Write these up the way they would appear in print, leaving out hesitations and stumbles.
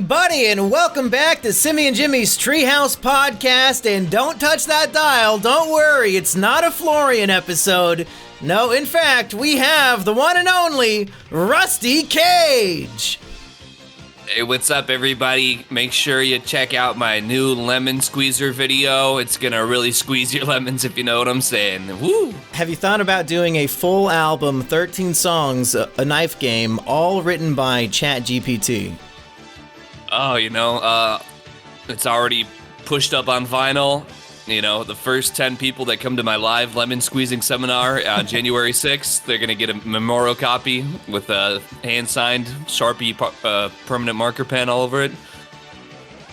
everybody, and welcome back to SIMIAN JIMMY'S Treehouse Podcast. And don't touch that dial. Don't worry, it's not a Florian episode. No, in fact, we have the one and only Rusty Cage. Hey, what's up, everybody? Make sure you check out my new lemon squeezer video. It's gonna really squeeze your lemons, if you know what I'm saying. Woo! Have you thought about doing a full album, 13 songs, a knife game, all written by ChatGPT? Oh, it's already pushed up on vinyl. You know, the first 10 people that come to my live lemon squeezing seminar on January 6th, they're going to get a memorial copy with a hand-signed Sharpie permanent marker pen all over it.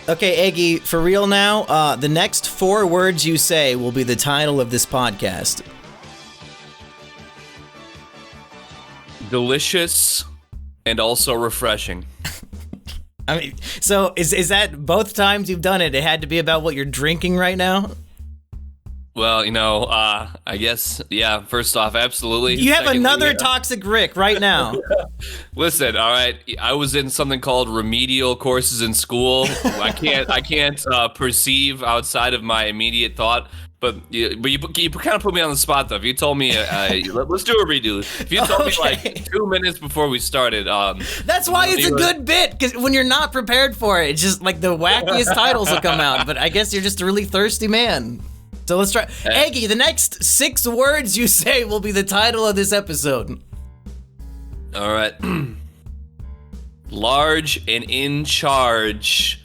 Okay, Eggy, for real now, the next 4 words you say will be the title of this podcast. Delicious and also refreshing. I mean, so is that both times you've done it? It had to be about what you're drinking right now? Well, I guess, yeah, first off, absolutely. You have Secondly, another Toxic Rick right now. Listen, all right, I was in something called remedial courses in school. I can't perceive outside of my immediate thought. But you kind of put me on the spot, though. If you told me, let's do a redo. If you told me like 2 minutes before we started, that's why it's a good bit, because when you're not prepared for it, it's just like the wackiest titles will come out. But I guess you're just a really thirsty man. So let's try. Eggy, the next 6 words you say will be the title of this episode. All right. Large and in charge.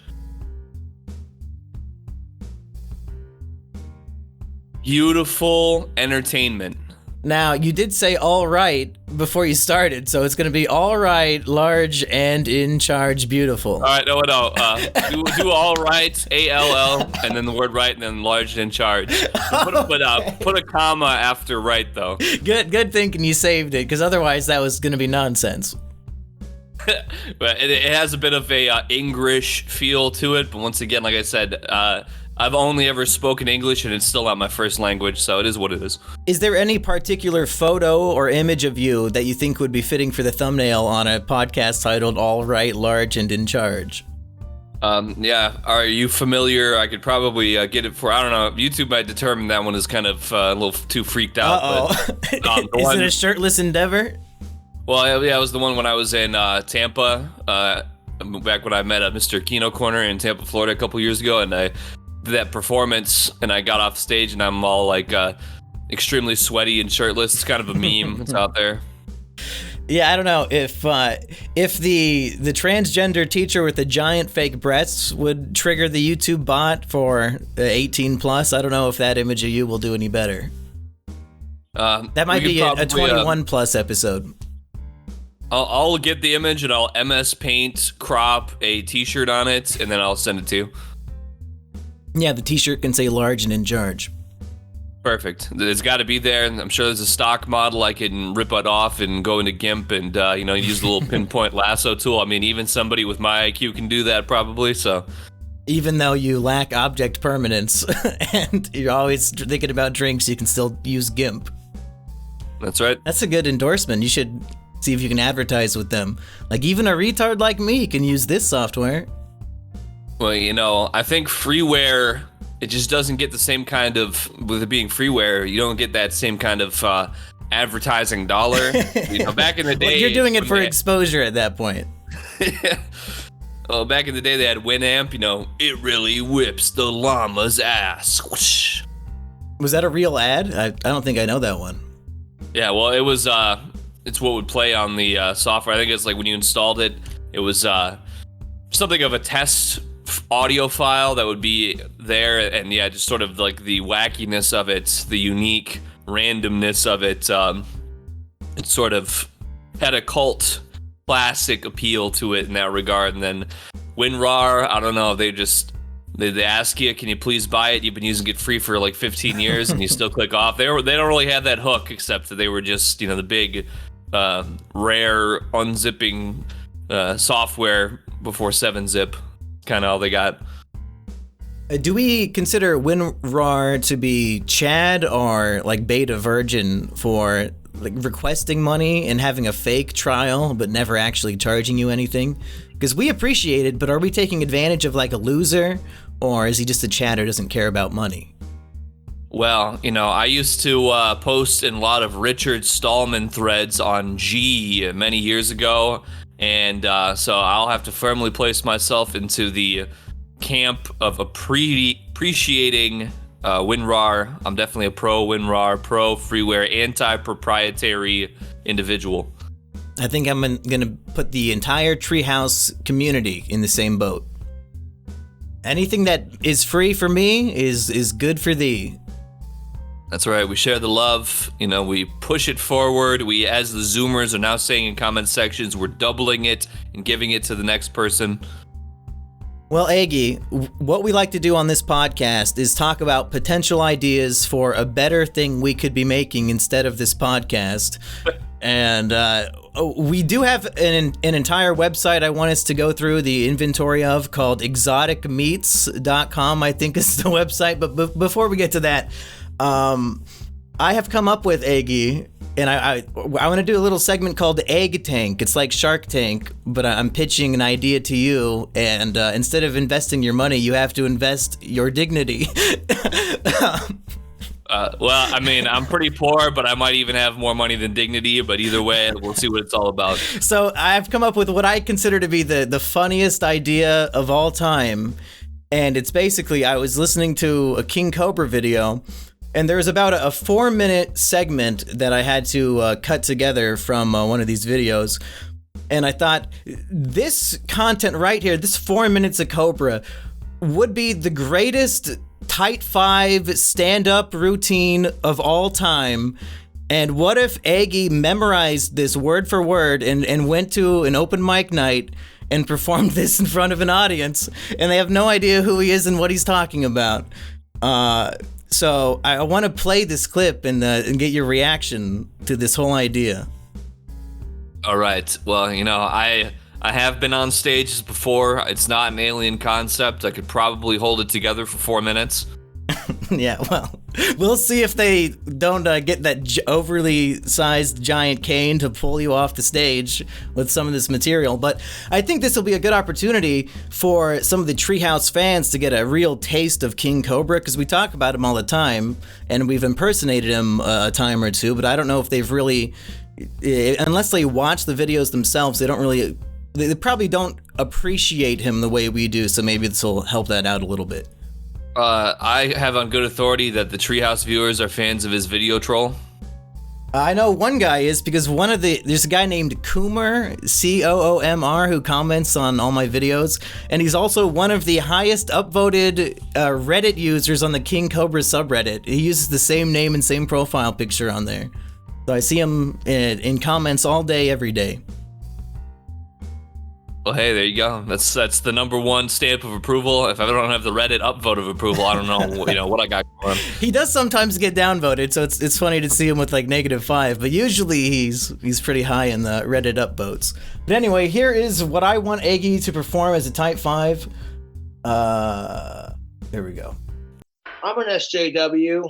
Beautiful entertainment. Now, you did say all right before you started, so it's going to be all right, large, and in charge, beautiful. All right, no. Do all right, A-L-L, and then the word right, and then large and in charge. Put a comma after right, though. Good thinking you saved it, because otherwise that was going to be nonsense. But it has a bit of a English feel to it, but once again, like I said, I've only ever spoken English, and it's still not my first language, so it is what it is. Is there any particular photo or image of you that you think would be fitting for the thumbnail on a podcast titled All Right, Large, and in Charge? Yeah. Are you familiar? I could probably get it for, I don't know, YouTube might determine that one is kind of a little too freaked out. Uh-oh. But, is it a shirtless endeavor? Well, yeah, it was the one when I was in Tampa, back when I met Mr. Kino Corner in Tampa, Florida a couple years ago, and I did that performance, and I got off stage, and I'm all like extremely sweaty and shirtless. It's kind of a meme. It's out there. Yeah, I don't know if the transgender teacher with the giant fake breasts would trigger the YouTube bot for 18 plus. I don't know if that image of you will do any better. That might be a 21 plus episode. I'll get the image and I'll MS Paint crop a t-shirt on it, and then I'll send it to you. Yeah, the t-shirt can say large and in charge. Perfect. It's got to be there, and I'm sure there's a stock model I can rip it off and go into GIMP and, use the little pinpoint lasso tool. I mean, even somebody with my IQ can do that probably, so. Even though you lack object permanence and you're always thinking about drinks, you can still use GIMP. That's right. That's a good endorsement. You should see if you can advertise with them. Like, even a retard like me can use this software. Well, I think freeware, it just doesn't get the same kind of, with it being freeware, you don't get that same kind of advertising dollar. Back in the day. Well, you're doing it for exposure at that point. Well, back in the day, they had Winamp, it really whips the llama's ass. Whoosh. Was that a real ad? I don't think I know that one. Yeah, well, it was, it's what would play on the software. I think it's like when you installed it, it was something of a test audio file that would be there, and yeah, just sort of like the wackiness of it, the unique randomness of it, it sort of had a cult classic appeal to it in that regard. And then WinRAR, I don't know, they ask you, can you please buy it? You've been using it free for like 15 years and you still click off. They don't really have that hook, except that they were just, the big rare unzipping software before 7-zip. Kind of all they got. Do we consider WinRAR to be Chad or like beta version for like requesting money and having a fake trial, but never actually charging you anything? Because we appreciate it, but are we taking advantage of like a loser, or is he just a chatter, doesn't care about money? Well, I used to post in a lot of Richard Stallman threads on G many years ago, and so I'll have to firmly place myself into the camp of appreciating WinRAR. I'm definitely a pro WinRAR, pro freeware, anti-proprietary individual. I think I'm going to put the entire Treehouse community in the same boat. Anything that is free for me is good for thee. That's right. We share the love. We push it forward. We, as the Zoomers are now saying in comment sections, we're doubling it and giving it to the next person. Well, Eggy, what we like to do on this podcast is talk about potential ideas for a better thing we could be making instead of this podcast. And we do have an entire website I want us to go through the inventory of called exoticmeats.com, I think is the website. But before we get to that, I have come up with, Eggy, and I want to do a little segment called Egg Tank. It's like Shark Tank, but I'm pitching an idea to you, and instead of investing your money, you have to invest your dignity. Well, I mean, I'm pretty poor, but I might even have more money than dignity, but either way, we'll see what it's all about. So I've come up with what I consider to be the funniest idea of all time, and it's basically, I was listening to a King Cobra video, and there was about a 4-minute segment that I had to cut together from one of these videos. And I thought, this content right here, this 4 minutes of Cobra, would be the greatest Tight 5 stand-up routine of all time. And what if Eggy memorized this word for word and went to an open mic night and performed this in front of an audience, and they have no idea who he is and what he's talking about? So I want to play this clip and get your reaction to this whole idea. All right. Well, I have been on stages before. It's not an alien concept. I could probably hold it together for 4 minutes. Yeah, well, we'll see if they don't get that overly sized giant cane to pull you off the stage with some of this material. But I think this will be a good opportunity for some of the Treehouse fans to get a real taste of King Cobra, because we talk about him all the time, and we've impersonated him a time or two, but I don't know if they've really, unless they watch the videos themselves, they probably don't appreciate him the way we do, so maybe this will help that out a little bit. I have on good authority that the Treehouse viewers are fans of his video troll. I know one guy is, because there's a guy named Coomer, Coomr, who comments on all my videos, and he's also one of the highest upvoted Reddit users on the King Cobra subreddit. He uses the same name and same profile picture on there. So I see him in comments all day, every day. Well, hey, there you go. That's the number one stamp of approval. If I don't have the Reddit upvote of approval, I don't know, what I got going on. He does sometimes get downvoted, so it's funny to see him with like -5, but usually he's pretty high in the Reddit upvotes. But anyway, here is what I want Eggy to perform as a Type 5. There we go. I'm an SJW.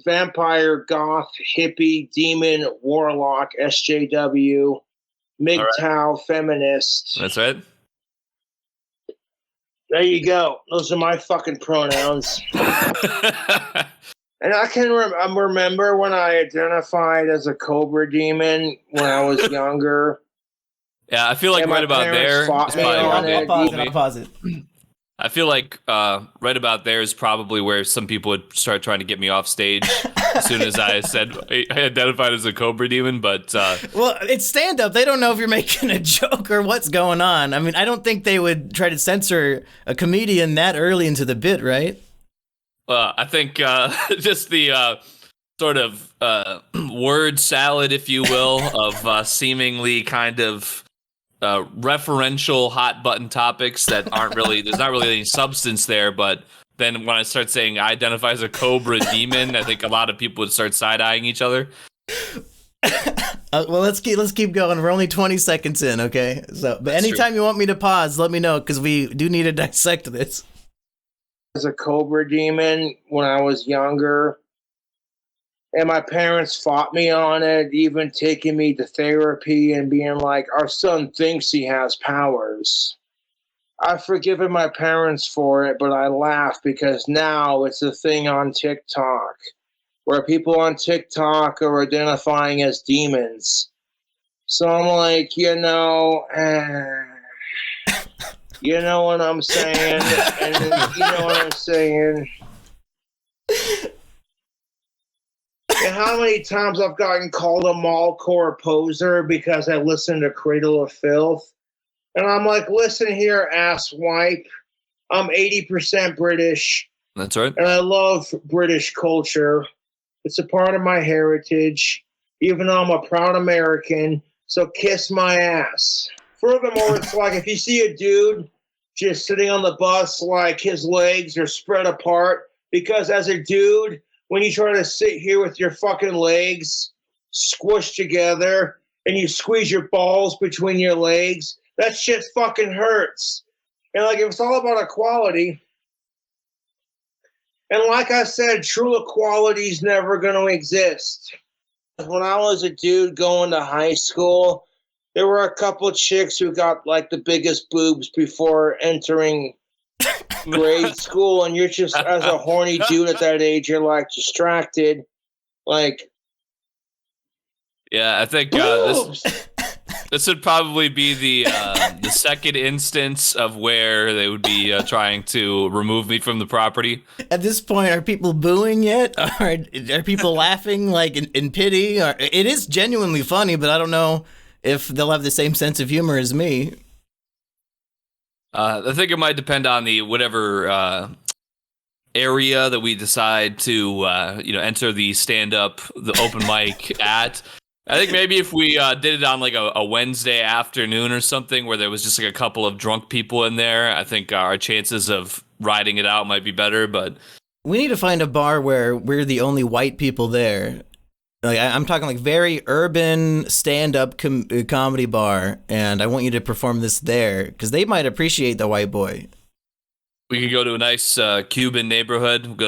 Vampire, goth, hippie, demon, warlock, SJW. MGTOW, feminist. That's right. There you go. Those are my fucking pronouns. And I can remember when I identified as a Cobra demon when I was younger. Yeah, I feel like right about there. I'll pause it. I feel like right about there is probably where some people would start trying to get me off stage as soon as I said I identified as a Cobra demon. But well, it's stand-up. They don't know if you're making a joke or what's going on. I mean, I don't think they would try to censor a comedian that early into the bit, right? I think just the sort of word salad, if you will, of seemingly kind of referential hot button topics that aren't really, there's not really any substance there. But then when I start saying I identify as a Cobra demon, I think a lot of people would start side-eyeing each other. Well, let's keep going. We're only 20 seconds in, okay? So, but That's anytime true. you want me to pause, let me know, because we do need to dissect this. As a Cobra demon when I was younger. And my parents fought me on it, even taking me to therapy and being like, our son thinks he has powers. I've forgiven my parents for it, but I laugh because now it's a thing on TikTok where people on TikTok are identifying as demons. So I'm like, you know what I'm saying? And you know what I'm saying? And how many times I've gotten called a mallcore poser because I listened to Cradle of Filth? And I'm like, listen here, asswipe. I'm 80% British. That's right. And I love British culture. It's a part of my heritage, even though I'm a proud American. So kiss my ass. Furthermore, it's like if you see a dude just sitting on the bus, like his legs are spread apart, because as a dude, when you try to sit here with your fucking legs squished together and you squeeze your balls between your legs, that shit fucking hurts. And like, if it's all about equality, and like I said, true equality is never going to exist. When I was a dude going to high school, there were a couple of chicks who got like the biggest boobs before entering grade school, and you're just, as a horny dude at that age, you're like distracted, like. Yeah, I think this would probably be the second instance of where they would be trying to remove me from the property. At this point, are people booing yet? Are people laughing like in pity? It is genuinely funny, but I don't know if they'll have the same sense of humor as me. I think it might depend on the whatever area that we decide to enter the stand-up, the open mic at. I think maybe if we did it on like a Wednesday afternoon or something where there was just like a couple of drunk people in there, I think our chances of riding it out might be better. But we need to find a bar where we're the only white people there. Like I'm talking like very urban stand-up comedy bar, and I want you to perform this there because they might appreciate the white boy. We could go to a nice Cuban neighborhood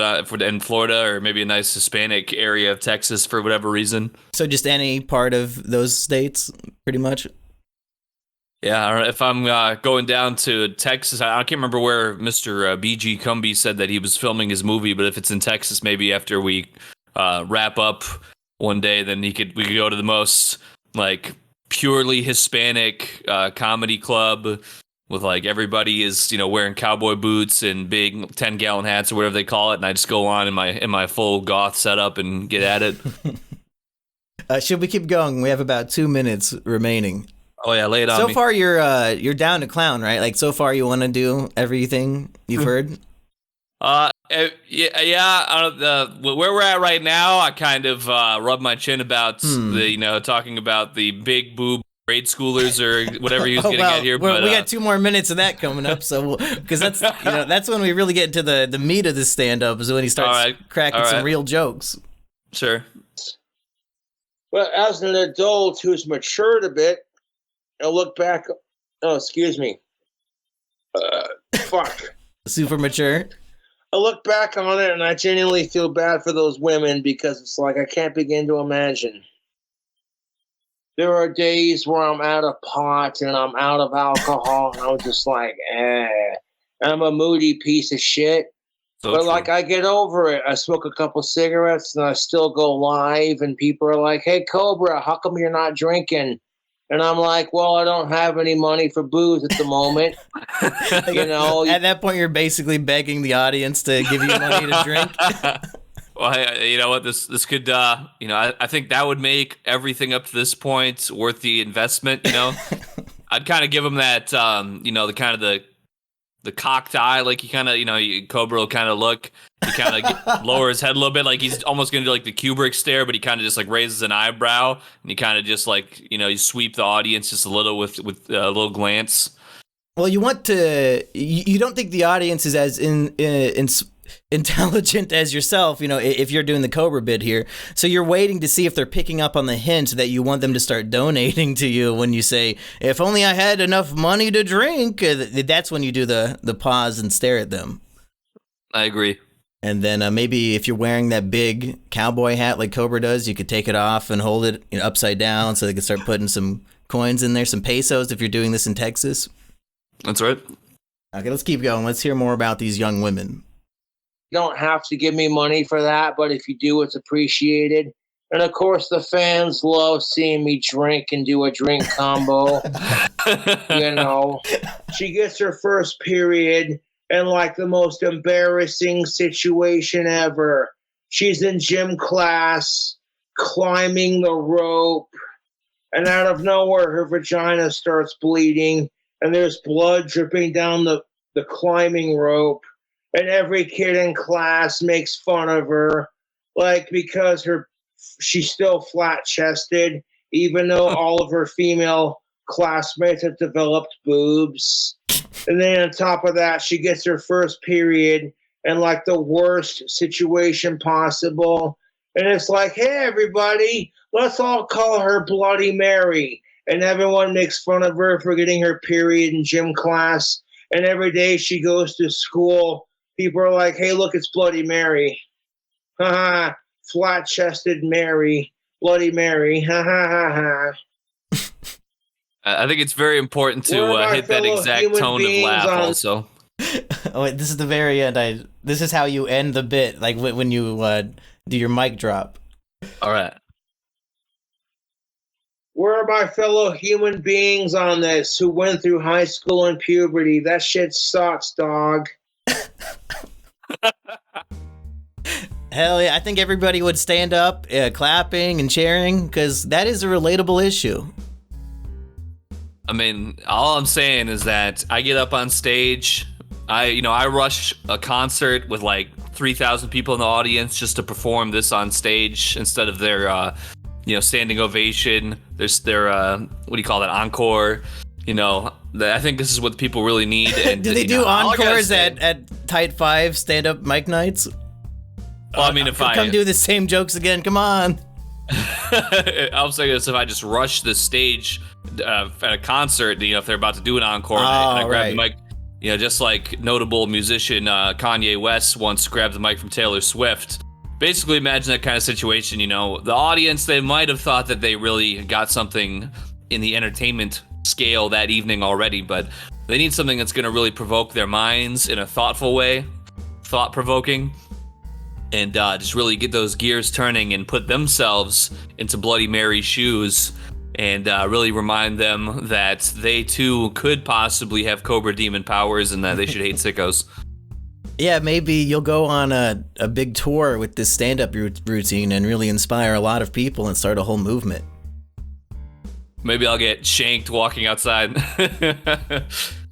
in Florida, or maybe a nice Hispanic area of Texas for whatever reason. So just any part of those states, pretty much? Yeah, I don't know. If I'm going down to Texas, I can't remember where Mr. BG Cumby said that he was filming his movie, but if it's in Texas, maybe after we wrap up one day, then we could go to the most like purely Hispanic comedy club with like everybody is wearing cowboy boots and big 10-gallon hats or whatever they call it, and I just go on in my full goth setup and get at it. Should we keep going? We have about 2 minutes remaining. Oh yeah, lay it on me. So far you're down to clown, right? Like so far you want to do everything you've heard? Yeah. Where we're at right now, I kind of rub my chin about the talking about the big boob grade schoolers or whatever he was getting at here. But we got 2 more minutes of that coming up, so because that's when we really get into the meat of the stand-up is when he starts cracking some real jokes. Sure. Well, as an adult who's matured a bit, I look back. Oh, excuse me. Fuck. Super mature. I look back on it and I genuinely feel bad for those women because it's like I can't begin to imagine. There are days where I'm out of pot and I'm out of alcohol and I'm just like, I'm a moody piece of shit. So but true. Like I get over it. I smoke a couple cigarettes and I still go live and people are like, hey, Cobra, how come you're not drinking? And I'm like, well, I don't have any money for booze at the moment. At that point, you're basically begging the audience to give you money to drink. Well, you know what? This could, I think that would make everything up to this point worth the investment. I'd kind of give him that, the kind of the cocked eye, like he kind of, Cobra will kind of look. He kind of lower his head a little bit, like he's almost gonna do like the Kubrick stare, but he kind of just like raises an eyebrow, and he kind of just like you sweep the audience just a little with a little glance. Well, you want to. You don't think the audience is as intelligent as yourself, if you're doing the Cobra bit here. So you're waiting to see if they're picking up on the hint that you want them to start donating to you when you say, if only I had enough money to drink. That's when you do the pause and stare at them. I agree. And then maybe if you're wearing that big cowboy hat like Cobra does, you could take it off and hold it upside down so they can start putting some coins in there, some pesos if you're doing this in Texas. That's right. Okay, let's keep going. Let's hear more about these young women. You don't have to give me money for that, but if you do, it's appreciated. And of course, the fans love seeing me drink and do a drink combo. She gets her first period in like the most embarrassing situation ever. She's in gym class, climbing the rope, and out of nowhere, her vagina starts bleeding, and there's blood dripping down the climbing rope. And every kid in class makes fun of her, like because she's still flat-chested, even though all of her female classmates have developed boobs. And then on top of that, she gets her first period in like the worst situation possible. And it's like, hey, everybody, let's all call her Bloody Mary. And everyone makes fun of her for getting her period in gym class. And every day she goes to school, people are like, hey, look, it's Bloody Mary. Ha ha, flat-chested Mary, Bloody Mary, ha ha ha ha. I think it's very important to hit that exact tone of laugh also. Oh, wait, this is the very end. This is how you end the bit, like when you do your mic drop. All right. Where are my fellow human beings on this who went through high school and puberty? That shit sucks, dog. Hell yeah, I think everybody would stand up, clapping and cheering, because that is a relatable issue. I mean, all I'm saying is that I get up on stage, I rush a concert with like 3,000 people in the audience just to perform this on stage instead of their, standing ovation. There's their, what do you call that, encore? I think this is what people really need. And, do they do encores at Tight 5 stand-up mic nights? Well, I mean, come do the same jokes again, come on. I'm saying this, if I just rush the stage at a concert, if they're about to do an encore, and I grab the mic, just like notable musician Kanye West once grabbed the mic from Taylor Swift. Basically, imagine that kind of situation. The audience, they might have thought that they really got something in the entertainment scale that evening already, but they need something that's going to really provoke their minds in a thoughtful way, thought-provoking. And just really get those gears turning and put themselves into Bloody Mary's shoes and really remind them that they too could possibly have Cobra Demon powers and that they should hate sickos. Yeah, maybe you'll go on a big tour with this stand-up routine and really inspire a lot of people and start a whole movement. Maybe I'll get shanked walking outside.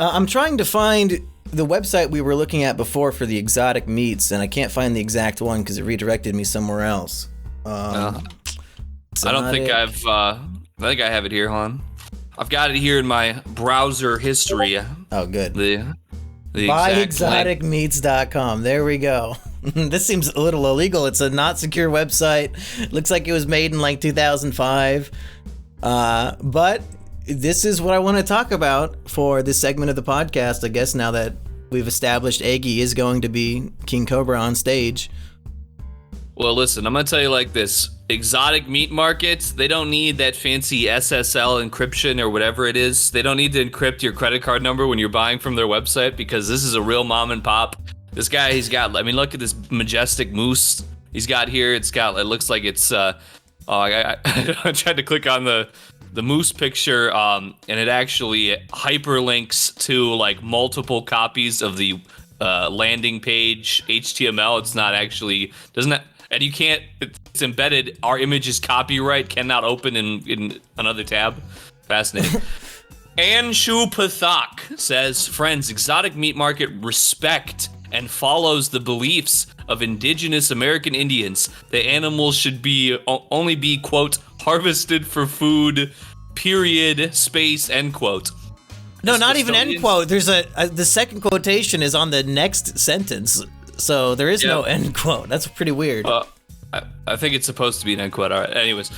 I'm trying to find the website we were looking at before for the exotic meats, and I can't find the exact one because it redirected me somewhere else. I don't think I think I have it here, hon. I've got it here in my browser history. Oh, good. The BuyExoticMeats.com. There we go. This seems a little illegal. It's a not secure website. Looks like it was made in like 2005. But this is what I want to talk about for this segment of the podcast, I guess, now that we've established Eggy is going to be King Cobra on stage. Well, listen, I'm going to tell you like this. Exotic meat markets, they don't need that fancy SSL encryption or whatever it is. They don't need to encrypt your credit card number when you're buying from their website because this is a real mom and pop. This guy, look at this majestic moose he's got here. It looks like it's, I tried to click on the moose picture, and it actually hyperlinks to like multiple copies of the landing page HTML. It's not actually, and you can't, it's embedded. Our image is copyright, cannot open in another tab. Fascinating. Anshu Pathak says, friends, exotic meat market respect and follows the beliefs of indigenous American Indians. The animals should only be, quote, harvested for food, period, space, end quote. No, not even end quote. There's the second quotation is on the next sentence, so there is no end quote. That's pretty weird. I think it's supposed to be an end quote. All right, anyways.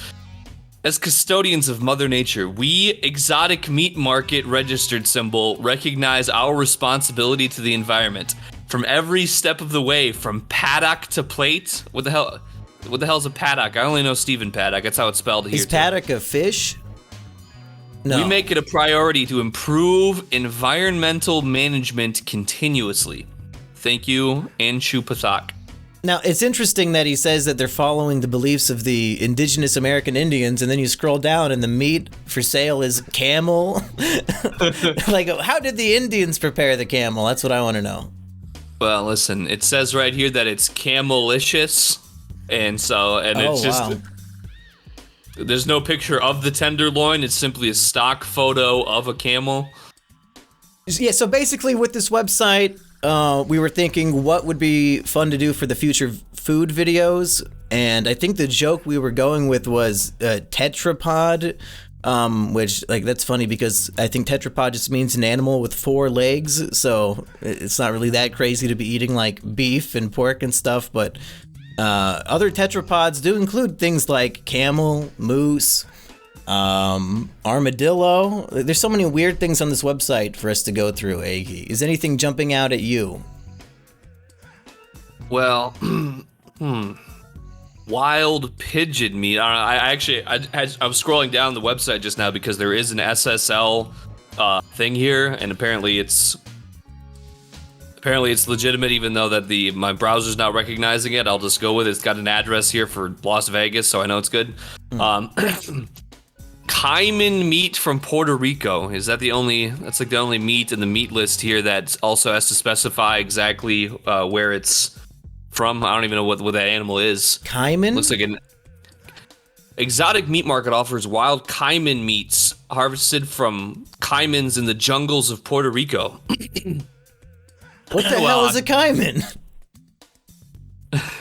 As custodians of Mother Nature, we, exotic meat market registered symbol, recognize our responsibility to the environment. from every step of the way, from paddock to plate. What the hell's a paddock? I only know Stephen Paddock. That's how it's spelled here. Is paddock a fish? No. We make it a priority to improve environmental management continuously. Thank you, Anshu Pathak. Now, it's interesting that he says that they're following the beliefs of the indigenous American Indians, and then you scroll down and the meat for sale is camel. Like, how did the Indians prepare the camel? That's what I want to know. Well, listen, it says right here that it's camelicious, and it's just... Wow. There's no picture of the tenderloin. It's simply a stock photo of a camel. Yeah, so basically with this website, we were thinking what would be fun to do for the future food videos, and I think the joke we were going with was tetrapod, which, like, that's funny because I think tetrapod just means an animal with 4 legs, so it's not really that crazy to be eating, like, beef and pork and stuff, but other tetrapods do include things like camel, moose, armadillo. There's so many weird things on this website for us to go through, Eggy. Is anything jumping out at you? Well, wild pigeon meat. I was scrolling down the website just now because there is an SSL thing here, and apparently it's legitimate, even though that my browser's not recognizing it. I'll just go with it. It's got an address here for Las Vegas, so I know it's good. Cayman meat from Puerto Rico. That's like the only meat in the meat list here that also has to specify exactly where it's from. I don't even know what that animal is. Cayman? Looks like an exotic meat market offers wild cayman meats harvested from caymans in the jungles of Puerto Rico. What the hell is a cayman?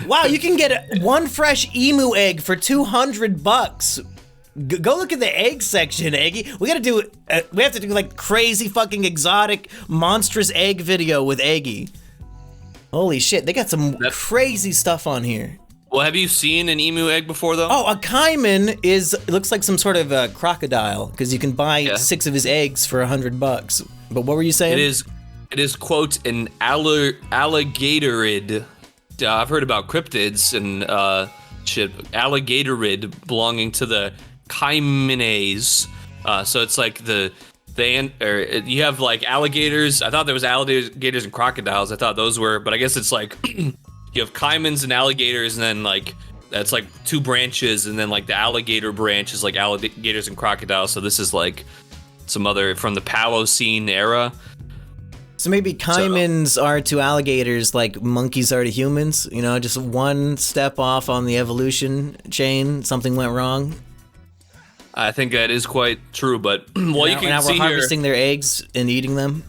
Wow, you can get one fresh emu egg for $200. Go look at the egg section, Eggy. We have to do like crazy fucking exotic monstrous egg video with Eggy. Holy shit, they got some crazy stuff on here. Well, have you seen an emu egg before, though? Oh, a cayman looks like some sort of a crocodile, because you can buy 6 of his eggs for $100. But what were you saying? It is quote, an alligatorid. I've heard about cryptids and alligatorid belonging to the Caymanese. So it's like you have like alligators. I thought there was alligators and crocodiles. I thought those were, but I guess it's like you have caimans and alligators, and then like that's like 2 branches, and then like the alligator branch is like alligators and crocodiles. So this is like some other from the Palocene era. So maybe caimans are to alligators like monkeys are to humans, just one step off on the evolution chain, something went wrong. I think that is quite true, but you can now see we're harvesting their eggs and eating them.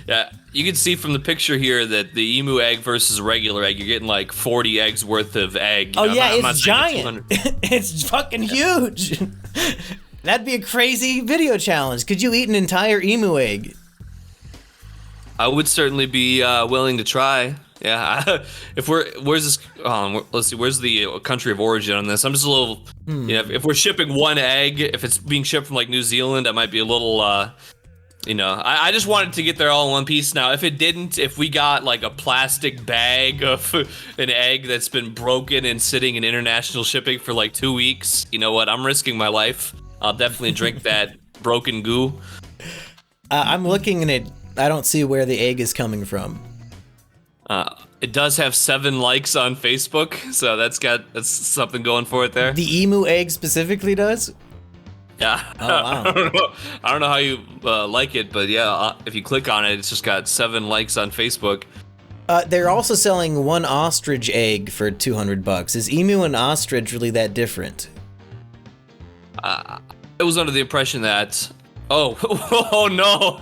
Yeah, you can see from the picture here that the emu egg versus a regular egg, you're getting like 40 eggs worth of egg. It's giant. It's fucking huge. That'd be a crazy video challenge. Could you eat an entire emu egg? I would certainly be willing to try. Yeah, where's this? Let's see, where's the country of origin on this? I'm just a little, if we're shipping one egg, if it's being shipped from like New Zealand, that might be a little, I just wanted to get there all in one piece. Now, if we got like a plastic bag of an egg that's been broken and sitting in international shipping for like 2 weeks, you know what? I'm risking my life. I'll definitely drink that broken goo. I'm looking and I don't see where the egg is coming from. It does have 7 likes on Facebook, so that's something going for it there. The emu egg specifically does? Yeah. Oh, wow. I don't know how you like it, but yeah, if you click on it, it's just got 7 likes on Facebook. They're also selling one ostrich egg for $200. Is emu and ostrich really that different? I was under the impression that... Oh no!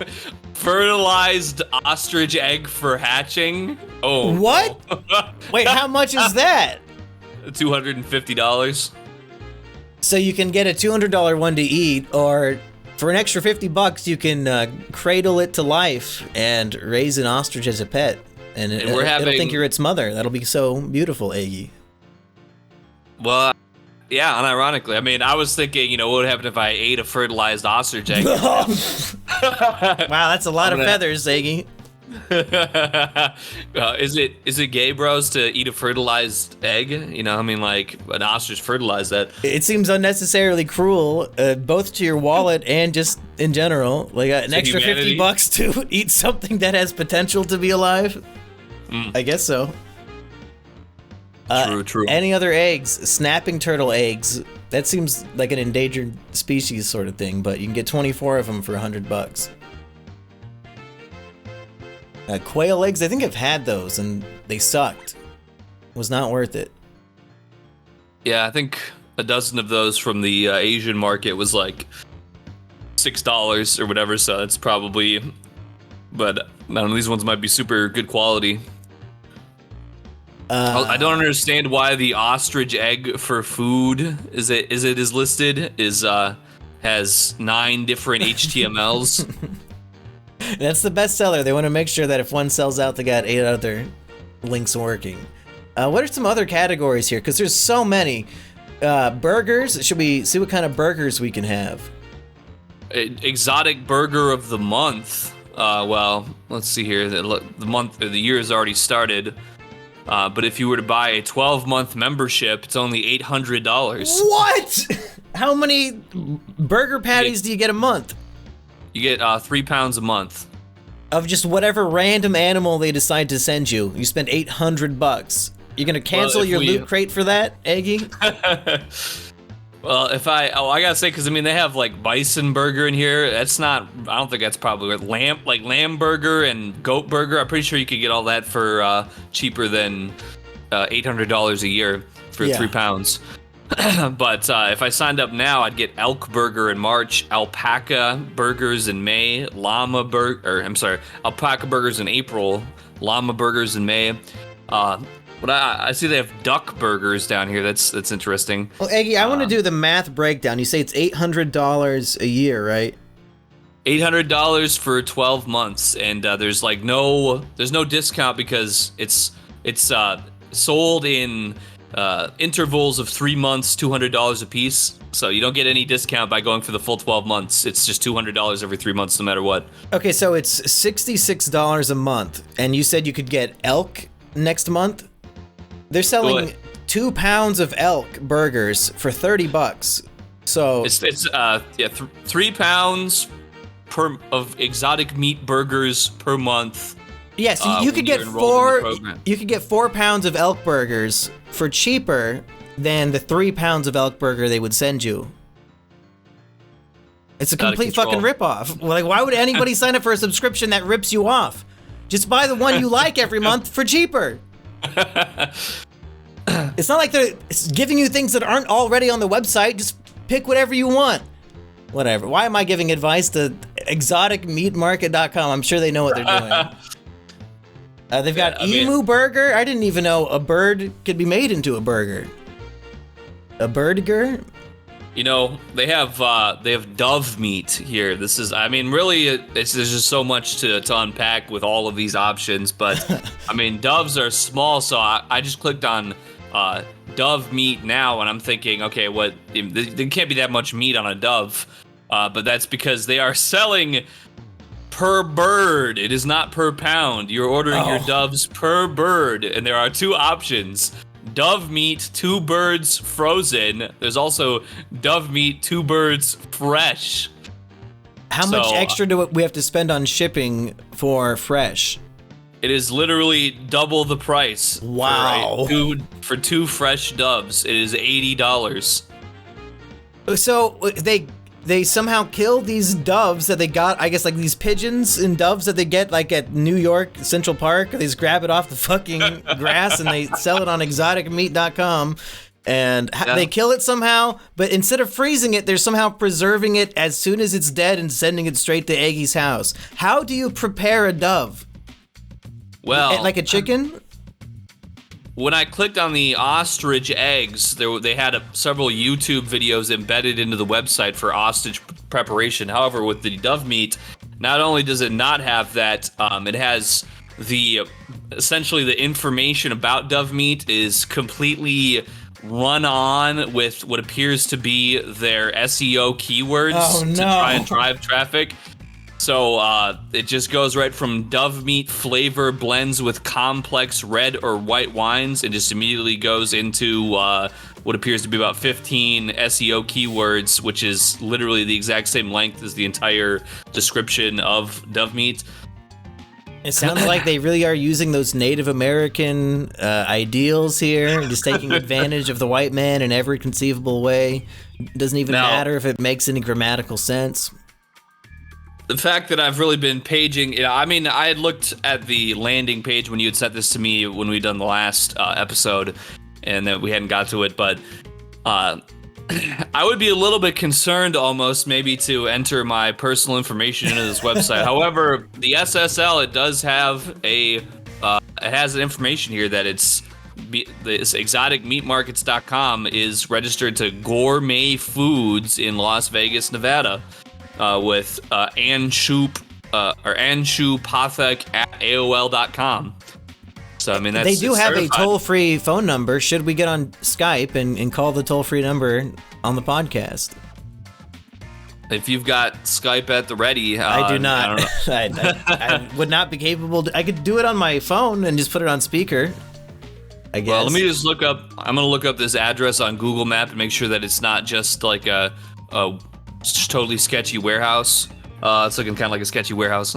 Fertilized ostrich egg for hatching? Oh. What? No. Wait, how much is that? $250. So you can get a $200 one to eat, or for an extra $50, you can cradle it to life and raise an ostrich as a pet. And it'll think you're its mother. That'll be so beautiful, Eggy. Well, yeah, unironically. I mean, I was thinking, what would happen if I ate a fertilized ostrich egg? Wow, that's a lot of feathers, Eggy. Is it gay, bros, to eat a fertilized egg? You know, I mean, like an ostrich fertilized that. It seems unnecessarily cruel, both to your wallet and just in general. Like an extra humanity. $50 to eat something that has potential to be alive. I guess so. True. Any other eggs? Snapping turtle eggs. That seems like an endangered species sort of thing, but you can get 24 of them for $100. Quail eggs, I think I've had those and they sucked. It was not worth it. Yeah, I think a dozen of those from the Asian market was like $6 or whatever, so that's probably, but none of these ones might be super good quality. I don't understand why the ostrich egg for food is listed has 9 different HTMLs. That's the best seller. They want to make sure that if one sells out, they got 8 other links working. What are some other categories here? Because there's so many. Burgers. Should we see what kind of burgers we can have? Exotic burger of the month. Well, let's see here. The year has already started. But if you were to buy a 12-month membership, it's only $800. What? How many burger patties do you get a month? You get 3 pounds a month. Of just whatever random animal they decide to send you. You spend $800. You're gonna cancel your loot crate for that, Eggy? Well, I gotta say, because I mean they have like bison burger in here. That's not. I don't think that's probably lamb burger and goat burger. I'm pretty sure you could get all that for cheaper than $800 a year for 3 pounds. But if I signed up now, I'd get elk burger in March, alpaca burgers in May, alpaca burgers in April, llama burgers in May. But I see they have duck burgers down here. That's interesting. Well, Eggy, I want to do the math breakdown. You say it's $800 a year, right? $800 for 12 months, and there's no discount because it's sold in intervals of 3 months, $200 a piece. So you don't get any discount by going for the full 12 months. It's just $200 every 3 months, no matter what. Okay, so it's $66 a month, and you said you could get elk next month. They're selling 2 pounds of elk burgers for $30. So it's 3 pounds of exotic meat burgers per month. Yes, you could get 4. You could get 4 pounds of elk burgers for cheaper than the 3 pounds of elk burger they would send you. It's a complete fucking ripoff. Like, why would anybody sign up for a subscription that rips you off? Just buy the one you like every month for cheaper. It's not like they're giving you things that aren't already on the website. Just pick whatever you want. Whatever. Why am I giving advice to exoticmeatmarket.com? I'm sure they know what they're doing. They've got emu burger. I didn't even know a bird could be made into a burger. A burger? You know, they have dove meat here. This is, I mean, really, there's just so much to unpack with all of these options. But I mean, doves are small, so I just clicked on dove meat now, and I'm thinking, okay, there can't be that much meat on a dove, but that's because they are selling per bird. It is not per pound. You're ordering your doves per bird, and there are 2 options. Dove meat, 2 birds frozen. There's also dove meat, 2 birds fresh. How much extra do we have to spend on shipping for fresh? It is literally double the price. Wow. For 2 fresh doves. It is $80. So they somehow kill these doves that they got, I guess, like these pigeons and doves that they get like at New York Central Park. They just grab it off the fucking grass and they sell it on exoticmeat.com. And they kill it somehow, but instead of freezing it, they're somehow preserving it as soon as it's dead and sending it straight to Eggy's house. How do you prepare a dove? Well, like a chicken? When I clicked on the ostrich eggs, they had several YouTube videos embedded into the website for ostrich preparation. However, with the dove meat, not only does it not have that, it has essentially the information about dove meat is completely run on with what appears to be their SEO keywords to try and drive traffic. So it just goes right from dove meat flavor blends with complex red or white wines and just immediately goes into what appears to be about 15 SEO keywords, which is literally the exact same length as the entire description of dove meat. It sounds like they really are using those Native American ideals here, just taking advantage of the white man in every conceivable way. Doesn't even matter if it makes any grammatical sense. The fact that I've really been paging, I mean, I had looked at the landing page when you had sent this to me when we'd done the last episode, and that we hadn't got to it, but I would be a little bit concerned almost maybe to enter my personal information into this website. However, the SSL, it does have it has information here that this exoticmeatmarkets.com is registered to Gourmet Foods in Las Vegas, Nevada. With Anshu Pathak at AOL.com. So, I mean, they do have certified. A toll-free phone number. Should we get on Skype and call the toll-free number on the podcast? If you've got Skype at the ready. I do not. I don't know. I would not be capable. I could do it on my phone and just put it on speaker, I guess. Well, let me just look up. I'm going to look up this address on Google Map and make sure that it's not just like a totally sketchy warehouse. It's looking kind of like a sketchy warehouse.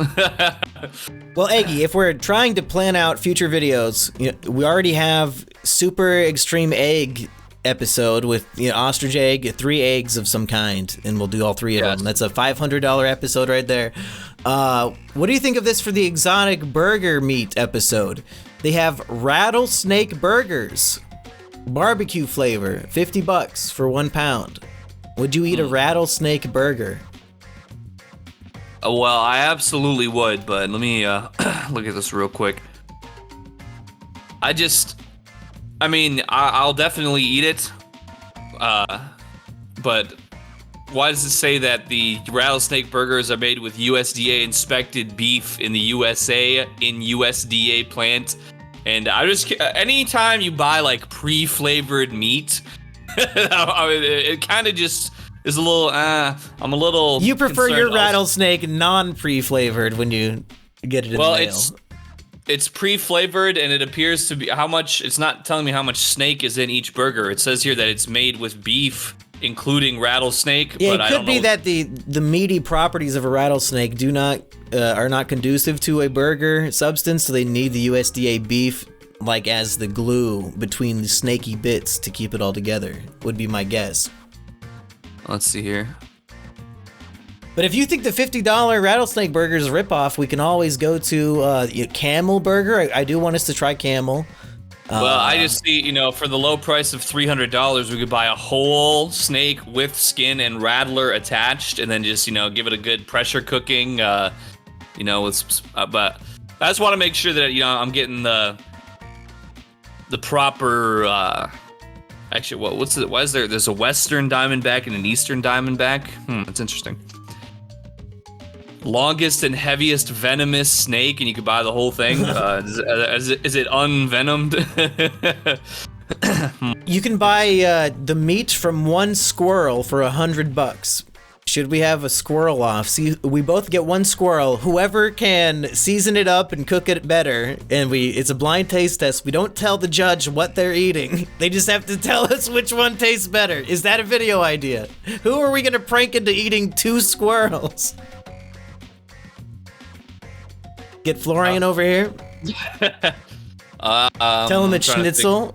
Well, Eggy, if we're trying to plan out future videos, we already have Super Extreme Egg episode with ostrich egg, 3 eggs of some kind, and we'll do all 3 of them. That's a $500 episode right there. What do you think of this for the exotic burger meat episode? They have rattlesnake burgers, barbecue flavor, $50 for 1 pound. Would you eat a rattlesnake burger? Well, I absolutely would, but let me look at this real quick. I'll definitely eat it. But why does it say that the rattlesnake burgers are made with USDA inspected beef in the USA in USDA plant? And anytime you buy like pre-flavored meat, it kind of just is a little. I'm a little. You prefer your rattlesnake non-pre-flavored when you get it in the mail. It's pre-flavored, and it appears to be how much. It's not telling me how much snake is in each burger. It says here that it's made with beef, including rattlesnake. Yeah, but it could be that the meaty properties of a rattlesnake are not conducive to a burger substance, so they need the USDA beef like as the glue between the snaky bits to keep it all together, would be my guess. Let's see here. But if you think the $50 rattlesnake burger is a ripoff, we can always go to Camel Burger. I do want us to try Camel. Well, I just see, for the low price of $300, we could buy a whole snake with skin and rattler attached, and then just, give it a good pressure cooking, but I just want to make sure that, I'm getting the proper, actually, why is there's a Western Diamondback and an Eastern Diamondback? That's interesting. Longest and heaviest venomous snake, and you could buy the whole thing. Is it unvenomed? You can buy the meat from one squirrel for $100. Should we have a squirrel off? See, we both get one squirrel. Whoever can season it up and cook it better, and it's a blind taste test. We don't tell the judge what they're eating. They just have to tell us which one tastes better. Is that a video idea? Who are we gonna prank into eating 2 squirrels? Get Florian over here. Tell him it's schnitzel.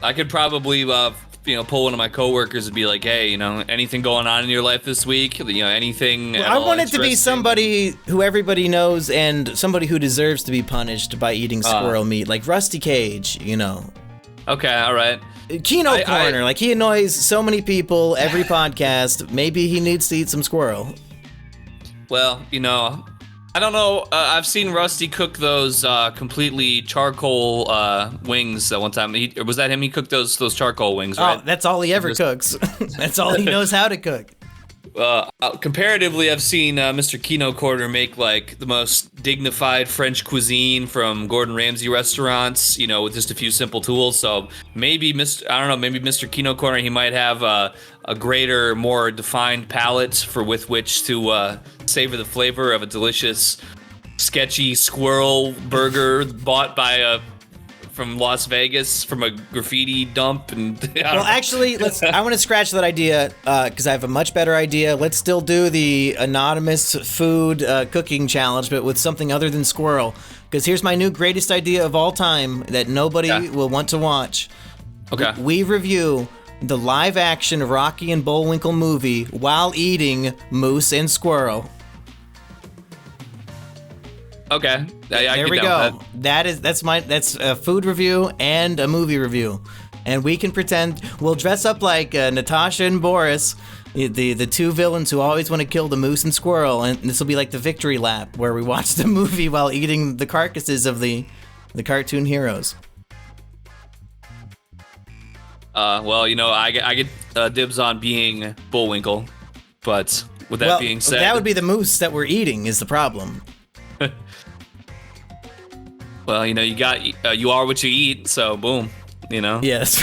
I could probably, pull one of my coworkers and be like, hey, anything going on in your life this week? Anything. Well, I want it to be somebody who everybody knows and somebody who deserves to be punished by eating squirrel meat, like Rusty Cage, Okay, all right. Keno Corner, like he annoys so many people every podcast. Maybe he needs to eat some squirrel. Well, I don't know. I've seen Rusty cook those completely charcoal wings one time. Was that him? He cooked those charcoal wings, right? Oh, that's all he ever cooks. That's all he knows how to cook. comparatively, I've seen Mr. Kino Corner make like the most dignified French cuisine from Gordon Ramsay restaurants, with just a few simple tools. So maybe maybe Mr. Kino Corner, he might have a greater, more defined palate with which to savor the flavor of a delicious, sketchy squirrel burger bought by from Las Vegas from a graffiti dump. And well, actually, I want to scratch that idea because I have a much better idea. Let's still do the anonymous food cooking challenge, but with something other than squirrel. Because here's my new greatest idea of all time that nobody will want to watch. Okay. We review the live-action Rocky and Bullwinkle movie while eating moose and squirrel. Okay. There we go. That's a food review and a movie review, and we can pretend we'll dress up like Natasha and Boris, the two villains who always want to kill the moose and squirrel, and this will be like the victory lap where we watch the movie while eating the carcasses of the cartoon heroes. Well, I get dibs on being Bullwinkle, but with that being said, that would be the moose that we're eating is the problem. Well, you are what you eat, so boom, Yes.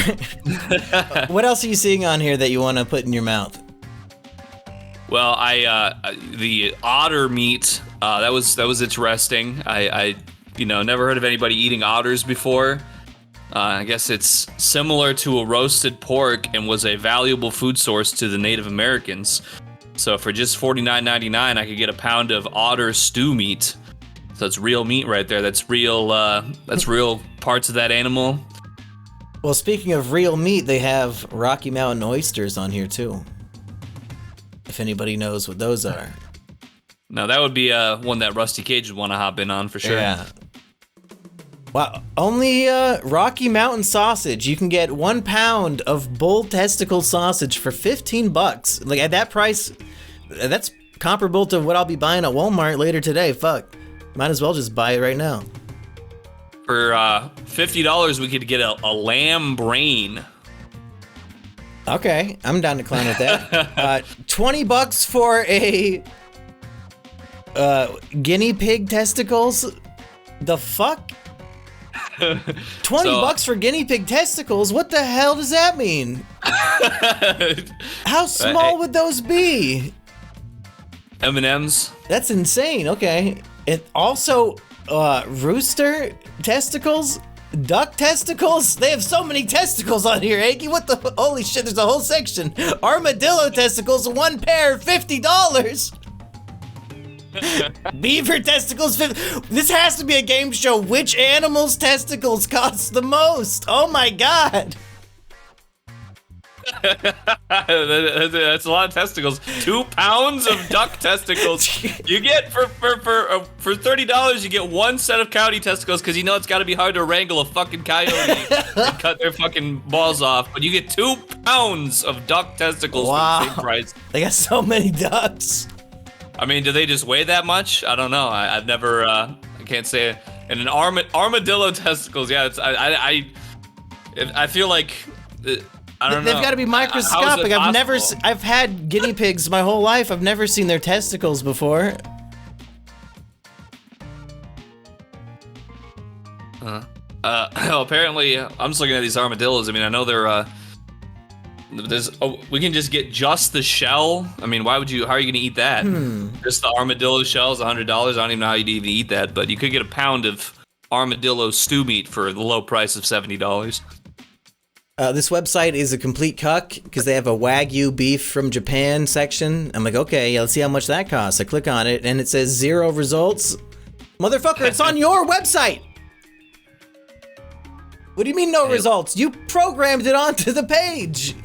What else are you seeing on here that you want to put in your mouth? Well, the otter meat, that was interesting. I never heard of anybody eating otters before. I guess it's similar to a roasted pork and was a valuable food source to the Native Americans. So for just $49.99, I could get a pound of otter stew meat. So it's real meat right there. That's real parts of that animal. Well, speaking of real meat, they have Rocky Mountain oysters on here too. If anybody knows what those are. Now that would be one that Rusty Cage would want to hop in on for sure. Yeah. Wow, only Rocky Mountain sausage. You can get 1 pound of bull testicle sausage for $15. Like at that price, that's comparable to what I'll be buying at Walmart later today. Fuck. Might as well just buy it right now. For $50, we could get a lamb brain. Okay, I'm down to clown with that. $20 for a guinea pig testicles. The fuck? $20 for guinea pig testicles? What the hell does that mean? How small would those be? M&Ms. That's insane. Okay. And also, rooster testicles, duck testicles. They have so many testicles on here, Eggy. What the? Holy shit! There's a whole section. Armadillo testicles, 1 pair, $50. Beaver testicles. This has to be a game show. Which animal's testicles cost the most? Oh my god. That's a lot of testicles. 2 pounds of duck testicles. You get for $30, you get 1 set of coyote testicles because it's got to be hard to wrangle a fucking coyote and cut their fucking balls off. But you get 2 pounds of duck testicles for the same price. They got so many ducks. I mean, do they just weigh that much? I don't know. I've never. I can't say it. And an armadillo testicles. Yeah, I feel like. I don't know. They've got to be microscopic. I've had guinea pigs my whole life. I've never seen their testicles before. Apparently, I'm just looking at these armadillos. I mean, I know they're we can just get just the shell. I mean, how are you going to eat that? Just the armadillo shell is $100. I don't even know how you'd even eat that, but you could get a pound of armadillo stew meat for the low price of $70. This website is a complete cuck because they have a Wagyu beef from Japan section. I'm like, okay, let's see how much that costs. I click on it and it says 0 results. Motherfucker, it's on your website. What do you mean no results? You programmed it onto the page.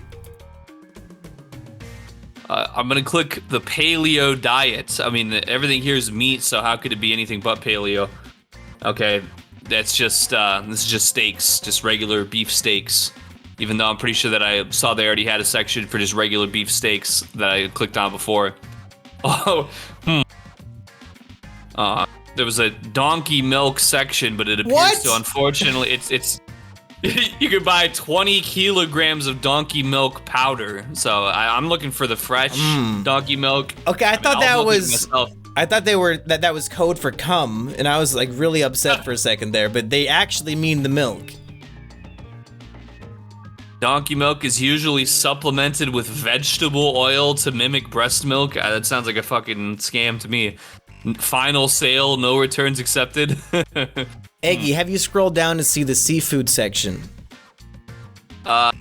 I'm going to click the paleo diet. I mean, everything here is meat, so how could it be anything but paleo? Okay, this is just steaks, just regular beef steaks. Even though I'm pretty sure that I saw they already had a section for just regular beef steaks that I clicked on before. There was a donkey milk section, but it appears to, unfortunately, You could buy 20 kilograms of donkey milk powder. So I'm looking for the fresh donkey milk. Okay, I thought that I'll look at it was. myself. I thought that was code for cum, and I was like really upset for a second there. But they actually mean the milk. Donkey milk is usually supplemented with vegetable oil to mimic breast milk. That sounds like a fucking scam to me. Final sale, no returns accepted. Eggy, have you scrolled down to see the seafood section? I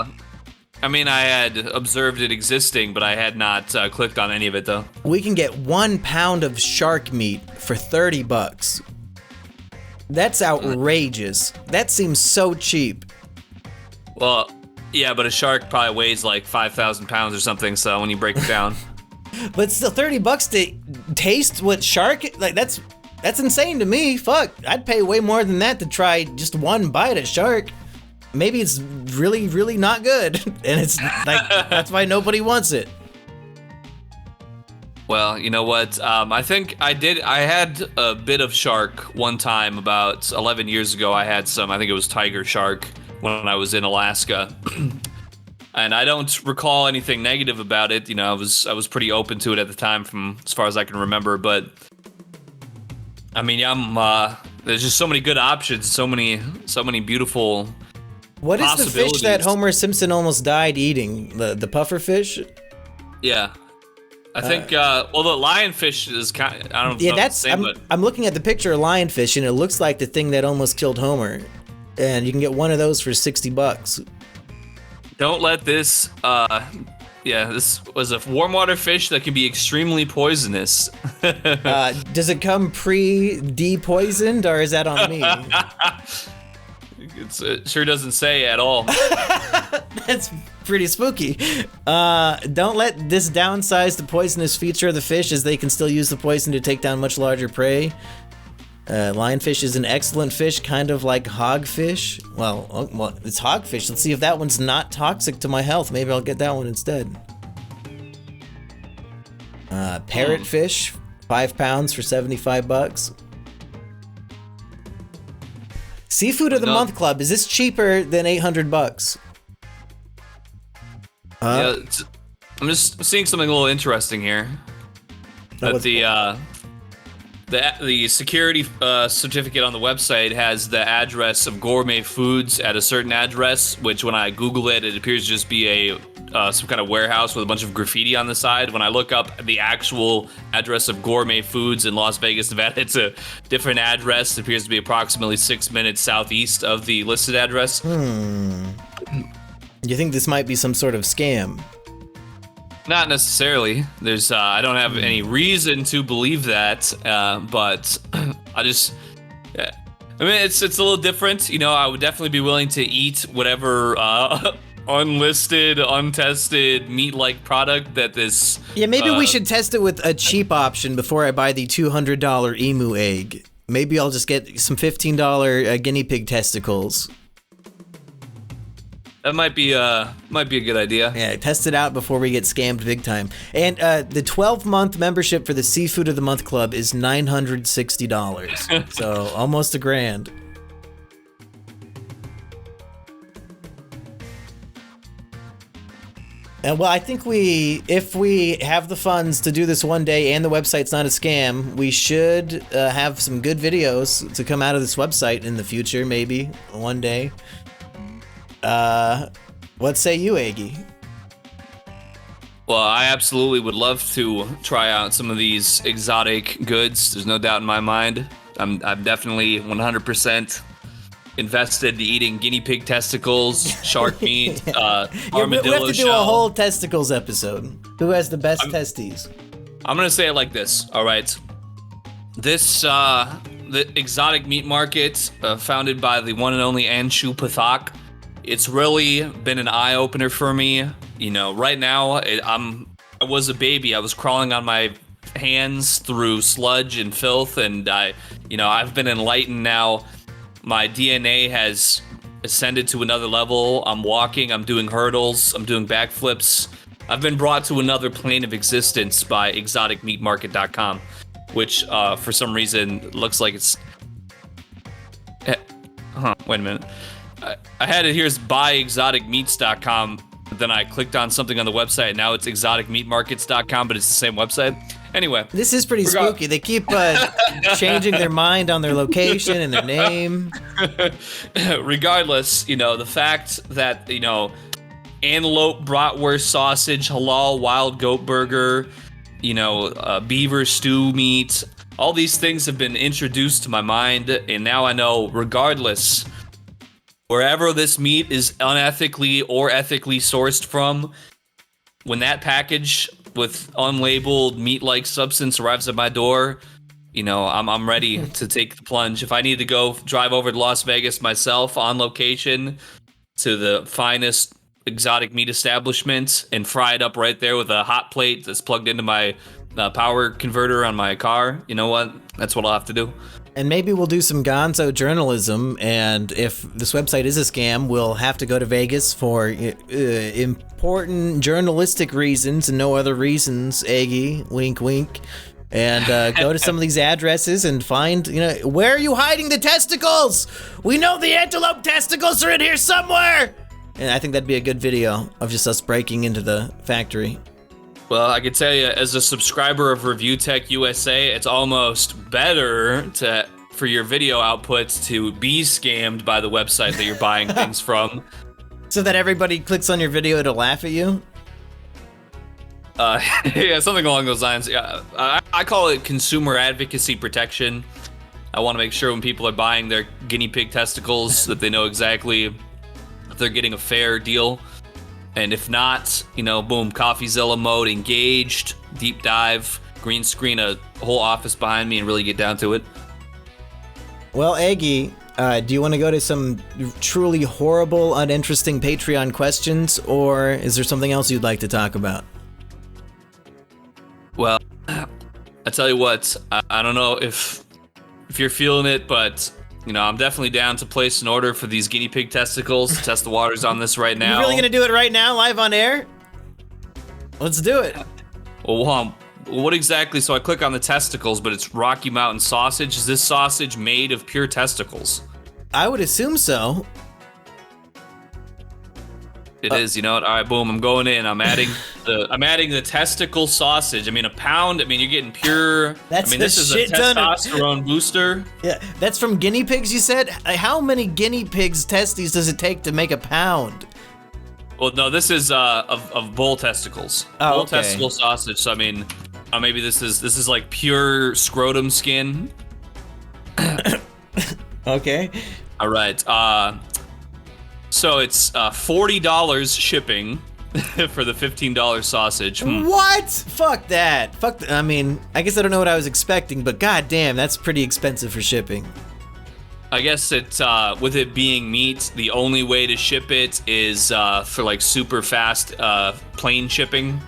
mean, I had observed it existing, but I had not clicked on any of it, though. We can get 1 pound of shark meat for $30. That's outrageous. That seems so cheap. Well, yeah, but a shark probably weighs like 5,000 pounds or something, so when you break it down. But still, $30 to taste what shark? Like, that's insane to me. Fuck, I'd pay way more than that to try just one bite of shark. Maybe it's really, really not good, and it's like that's why nobody wants it. Well, you know what? I think I had a bit of shark one time about 11 years ago. I had some. I think it was tiger shark when I was in Alaska. And I don't recall anything negative about it. You know, I was pretty open to it at the time, from as far as I can remember. But I mean, there's just so many good options, so many beautiful. What is the fish that Homer Simpson almost died eating? The puffer fish? Yeah, I think. Well, the lionfish is kind. I don't know. Yeah, that's. I'm looking at the picture of lionfish, and it looks like the thing that almost killed Homer. And you can get one of those for $60. Don't let this, this was a warm water fish that can be extremely poisonous. Does it come pre-depoisoned, or is that on me? It sure doesn't say at all. That's pretty spooky. Don't let this downsize the poisonous feature of the fish, as they can still use the poison to take down much larger prey. Lionfish is an excellent fish, kind of like hogfish. Well, it's hogfish. Let's see if that one's not toxic to my health. Maybe I'll get that one instead. Parrotfish, 5 pounds for $75. Seafood of the Month Club. Is this cheaper than $800? Yeah, I'm just seeing something a little interesting here. That the security certificate on the website has the address of Gourmet Foods at a certain address, which when I Google it, it appears to just be some kind of warehouse with a bunch of graffiti on the side. When I look up the actual address of Gourmet Foods in Las Vegas, Nevada, it's a different address. It appears to be approximately 6 minutes southeast of the listed address. You think this might be some sort of scam? Not necessarily. There's I don't have any reason to believe that, but I just, I mean, it's a little different. You know, I would definitely be willing to eat whatever unlisted, untested meat-like product that this. Yeah, maybe we should test it with a cheap option before I buy the $200 emu egg. Maybe I'll just get some $15 guinea pig testicles. That might be a good idea. Yeah, test it out before we get scammed big time. And the 12-month membership for the Seafood of the Month Club is $960. So almost $1,000. And well, I think if we have the funds to do this one day and the website's not a scam, we should have some good videos to come out of this website in the future, maybe one day. What say you, Eggy? Well, I absolutely would love to try out some of these exotic goods. There's no doubt in my mind. I'm definitely 100% invested in eating guinea pig testicles, shark meat, armadillo We have to do shell. a whole testicles episode. Who has the best testes? I'm gonna say it like this. All right, this the exotic meat market, founded by the one and only Anshu Pathak. It's really been an eye-opener for me. You know, right now, I was a baby. I was crawling on my hands through sludge and filth, and I've been enlightened now. My DNA has ascended to another level. I'm walking, I'm doing hurdles, I'm doing backflips. I've been brought to another plane of existence by exoticmeatmarket.com, which for some reason looks like it's... Wait a minute. I had it here's buyexoticmeats.com. Then I clicked on something on the website. Now it's exoticmeatmarkets.com, but it's the same website. Anyway. This is pretty spooky. They keep changing their mind on their location and their name. Regardless, the fact that, antelope bratwurst sausage, halal wild goat burger, beaver stew meat, all these things have been introduced to my mind, and now I know, regardless, wherever this meat is unethically or ethically sourced from, when that package with unlabeled meat-like substance arrives at my door, I'm ready to take the plunge. If I need to go drive over to Las Vegas myself on location to the finest exotic meat establishment and fry it up right there with a hot plate that's plugged into my power converter on my car, you know what? That's what I'll have to do. And maybe we'll do some gonzo journalism, and if this website is a scam, we'll have to go to Vegas for important journalistic reasons and no other reasons, Eggy, wink, wink, and go to some of these addresses and find, where are you hiding the testicles? We know the antelope testicles are in here somewhere! And I think that'd be a good video of just us breaking into the factory. Well, I can tell you, as a subscriber of Review Tech USA, it's almost better for your video outputs to be scammed by the website that you're buying things from. So that everybody clicks on your video to laugh at you? Yeah, something along those lines. Yeah, I call it consumer advocacy protection. I want to make sure when people are buying their guinea pig testicles that they know exactly if they're getting a fair deal. And if not, boom, CoffeeZilla mode engaged, deep dive, green screen a whole office behind me and really get down to it. Well, Eggy, do you want to go to some truly horrible, uninteresting Patreon questions, or is there something else you'd like to talk about? Well, I tell you what, I don't know if you're feeling it, but I'm definitely down to place an order for these guinea pig testicles. Test the waters on this right now. You really gonna do it right now, live on air? Let's do it. Well, what exactly? So I click on the testicles, but it's Rocky Mountain sausage. Is this sausage made of pure testicles? I would assume so. It is. You know what? All right, boom. I'm going in. I'm adding the testicle sausage. I mean, a pound. I mean, you're getting pure. This is a testosterone booster. Yeah, that's from guinea pigs. You said. How many guinea pigs' testes does it take to make a pound? Well, no, this is of bull testicles. Oh, bull okay. testicle sausage. So I mean, maybe this is like pure scrotum skin. Okay. All right. So it's $40 shipping for the $15 sausage. What? Fuck that. I guess I don't know what I was expecting, but goddamn, that's pretty expensive for shipping. I guess it's with it being meat, the only way to ship it is for like super fast plane shipping.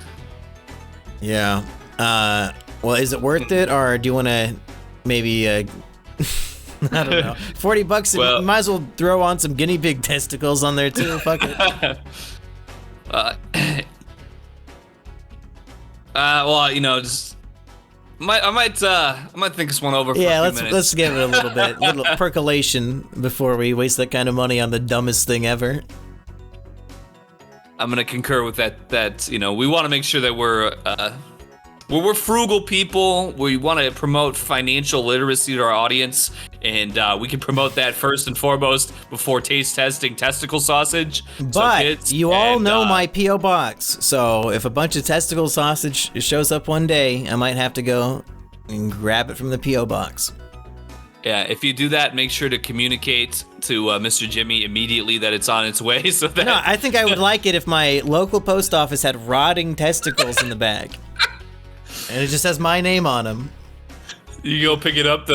Yeah. Well, is it worth it, or do you want to maybe? I don't know. $40, well, you might as well throw on some guinea pig testicles on there too. Fuck it. Well, just I might think this one over for a few minutes. Let's give it a little bit, little percolation before we waste that kind of money on the dumbest thing ever. I'm gonna concur with that. We want to make sure that we're frugal people. We want to promote financial literacy to our audience, and we can promote that first and foremost before taste testing testicle sausage. But you all know my P.O. box, so if a bunch of testicle sausage shows up one day, I might have to go and grab it from the P.O. box. Yeah, if you do that, make sure to communicate to Mr. Jimmy immediately that it's on its way. So that No, I think I would like it if my local post office had rotting testicles in the bag. And it just has my name on them. You go pick it up.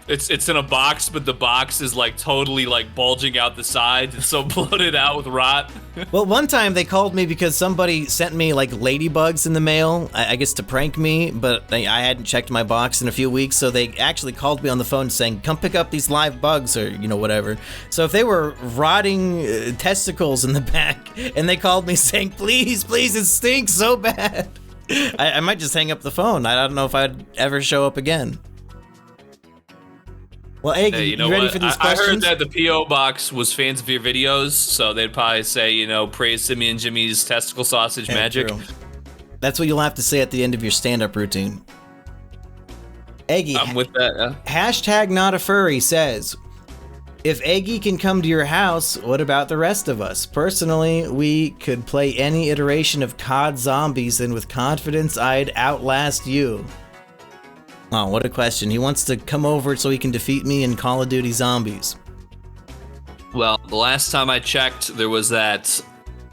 It's in a box, but the box is like totally like bulging out the sides. It's so bloated out with rot. Well, one time they called me because somebody sent me like ladybugs in the mail, I guess to prank me, but I hadn't checked my box in a few weeks, so they actually called me on the phone saying, come pick up these live bugs or, whatever. So if they were rotting testicles in the back and they called me saying, please, it stinks so bad, I might just hang up the phone. I don't know if I'd ever show up again. Well, Eggy, Hey, you know ready what? for these I heard questions? that the P.O. box was fans of your videos, so they'd probably say, praise Simeon Jimmy's testicle sausage Yeah, magic. true. That's what you'll have to say at the end of your stand-up routine. Eggy, I'm with that. hashtag not a furry says, if Eggy can come to your house, what about the rest of us? Personally, we could play any iteration of COD Zombies, and with confidence, I'd outlast you. Oh, what a question. He wants to come over so he can defeat me in Call of Duty Zombies. Well, the last time I checked, there was that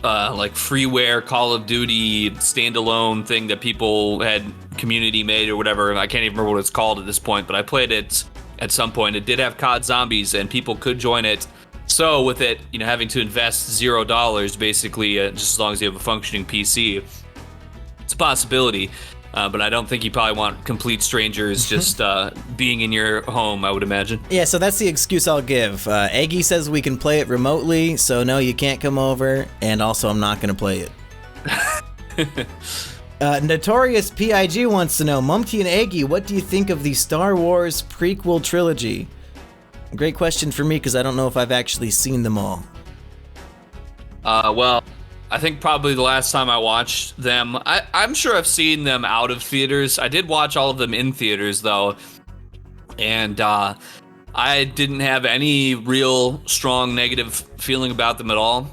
freeware Call of Duty standalone thing that people had community made or whatever. I can't even remember what it's called at this point, but I played it at some point. It did have COD Zombies, and people could join it. So with it, having to invest $0 basically, just as long as you have a functioning PC, it's a possibility. But I don't think you probably want complete strangers just being in your home, I would imagine. Yeah, so that's the excuse I'll give. Eggy says we can play it remotely, so no, you can't come over, and also I'm not going to play it. Notorious PIG wants to know, Mumty and Eggy, what do you think of the Star Wars prequel trilogy? Great question for me, because I don't know if I've actually seen them all. Well, I think probably the last time I watched them, I'm sure I've seen them out of theaters. I did watch all of them in theaters, though, and I didn't have any real strong negative feeling about them at all.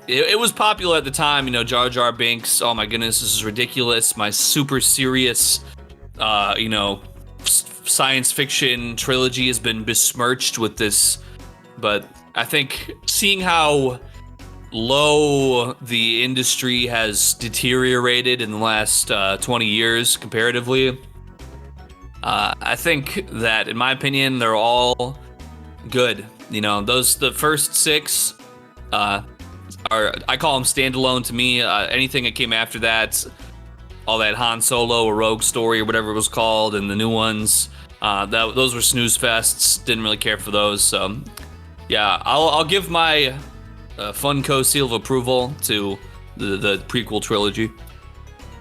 It was popular at the time, Jar Jar Binks, oh my goodness, this is ridiculous. My super serious, science fiction trilogy has been besmirched with this, but I think seeing how low the industry has deteriorated in the last 20 years comparatively, I think that, in my opinion, they're all good. The first 6 are, I call them standalone to me. Anything that came after that, all that Han Solo or Rogue Story or whatever it was called, and the new ones, those were snooze fests. Didn't really care for those. So yeah, I'll give my Funko seal of approval to the prequel trilogy.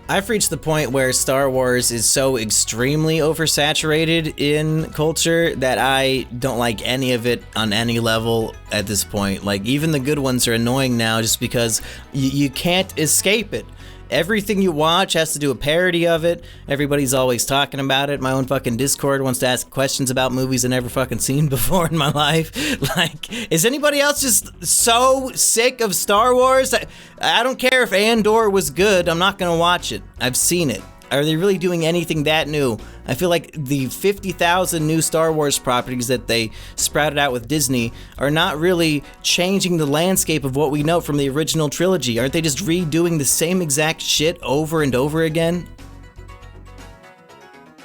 I've reached the point where Star Wars is so extremely oversaturated in culture that I don't like any of it on any level at this point. Like, even the good ones are annoying now just because you can't escape it. Everything you watch has to do a parody of it. Everybody's always talking about it. My own fucking Discord wants to ask questions about movies I've never fucking seen before in my life. Like, is anybody else just so sick of Star Wars? I don't care if Andor was good. I'm not gonna watch it. I've seen it. Are they really doing anything that new? I feel like the 50,000 new Star Wars properties that they sprouted out with Disney are not really changing the landscape of what we know from the original trilogy. Aren't they just redoing the same exact shit over and over again?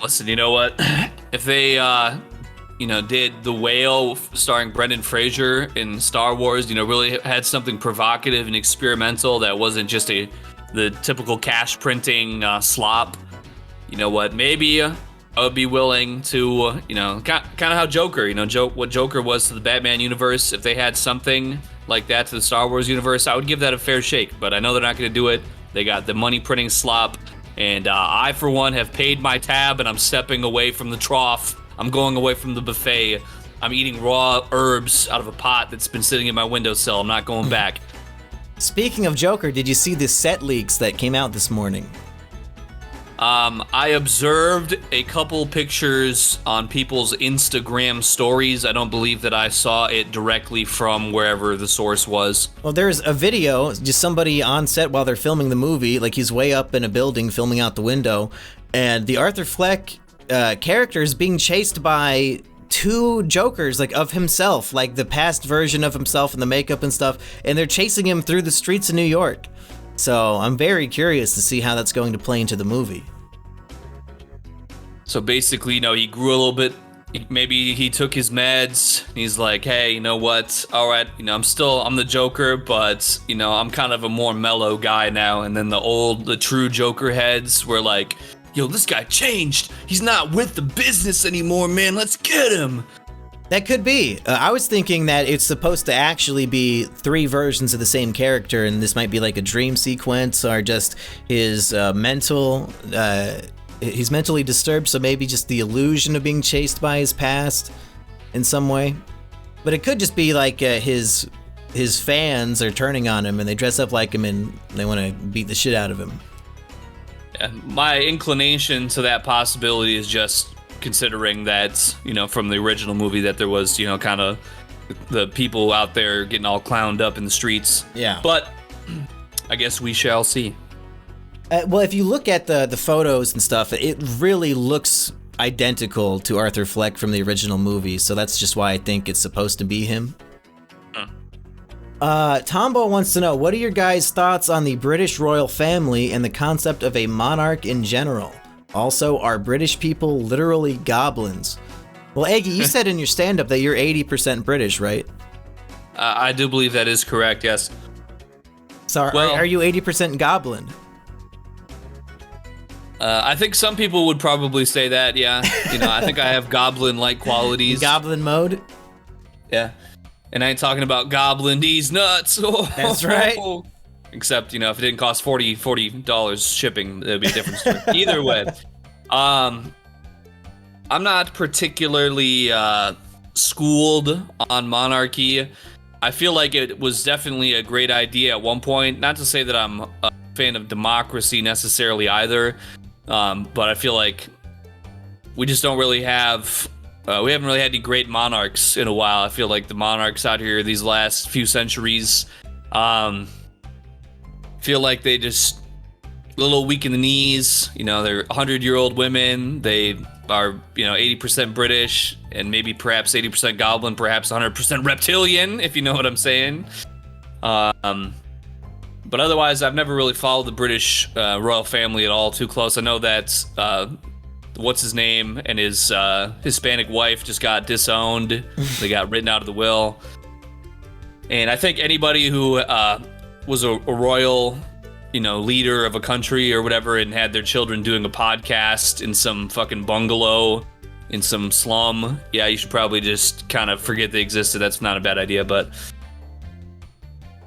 Listen, you know what? If they, did The Whale starring Brendan Fraser in Star Wars, really had something provocative and experimental that wasn't just the typical cash printing slop, you know what? Maybe I would be willing to, kind of how Joker, what Joker was to the Batman universe. If they had something like that to the Star Wars universe, I would give that a fair shake. But I know they're not going to do it. They got the money printing slop, and I, for one, have paid my tab, and I'm stepping away from the trough. I'm going away from the buffet. I'm eating raw herbs out of a pot that's been sitting in my windowsill. I'm not going back. Speaking of Joker, did you see the set leaks that came out this morning? I observed a couple pictures on people's Instagram stories. I don't believe that I saw it directly from wherever the source was. Well, there's a video, just somebody on set while they're filming the movie, like he's way up in a building filming out the window, and the Arthur Fleck character is being chased by 2 Jokers, like, of himself, like the past version of himself and the makeup and stuff, and they're chasing him through the streets of New York. So I'm very curious to see how that's going to play into the movie. So basically, he grew a little bit. Maybe he took his meds. He's like, hey, you know what? All right, I'm the Joker, but, I'm kind of a more mellow guy now. And then the true Joker heads were like, yo, this guy changed. He's not with the business anymore, man. Let's get him. That could be. I was thinking that it's supposed to actually be 3 versions of the same character, and this might be like a dream sequence or just his he's mentally disturbed, so maybe just the illusion of being chased by his past. in some way. But it could just be like his fans are turning on him and they dress up like him and they want to beat the shit out of him. Yeah, my inclination to that possibility is just considering that, you know, from the original movie that there was, you know, kind of the people out there getting all clowned up in the streets. Yeah. But I guess we shall see. Well, if you look at the photos and stuff, it really looks identical to Arthur Fleck from the original movie, so that's just why I think it's supposed to be him. Tombo wants to know, what are your guys' thoughts on the British royal family and the concept of a monarch in general? Also, are British people literally goblins? Well, Eggy, you said in your stand-up that you're 80% British, right? I do believe that is correct, yes. So are you 80% goblin? I think some people would probably say that, yeah. You know, I think I have goblin-like qualities. Goblin mode? Yeah. And I ain't talking about goblin these nuts. That's right. Except, you know, if it didn't cost $40 shipping, it'd be a different story. Either way, I'm not particularly schooled on monarchy. I feel like it was definitely a great idea at one point. Not to say that I'm a fan of democracy necessarily either, but I feel like we just don't really have... we haven't really had any great monarchs in a while. I feel like the monarchs out here these last few centuries feel like they just a little weak in the knees. You know, they're 100-year-old women. They are, you know, 80% British and maybe perhaps 80% goblin, perhaps 100% reptilian, if you know what I'm saying. But otherwise, I've never really followed the British royal family at all too close. I know that what's his name and his Hispanic wife just got disowned. They got written out of the will. And I think anybody who was a royal, you know, leader of a country or whatever and had their children doing a podcast in some fucking bungalow in some slum, yeah, you should probably just kind of forget they existed. That's not a bad idea, but...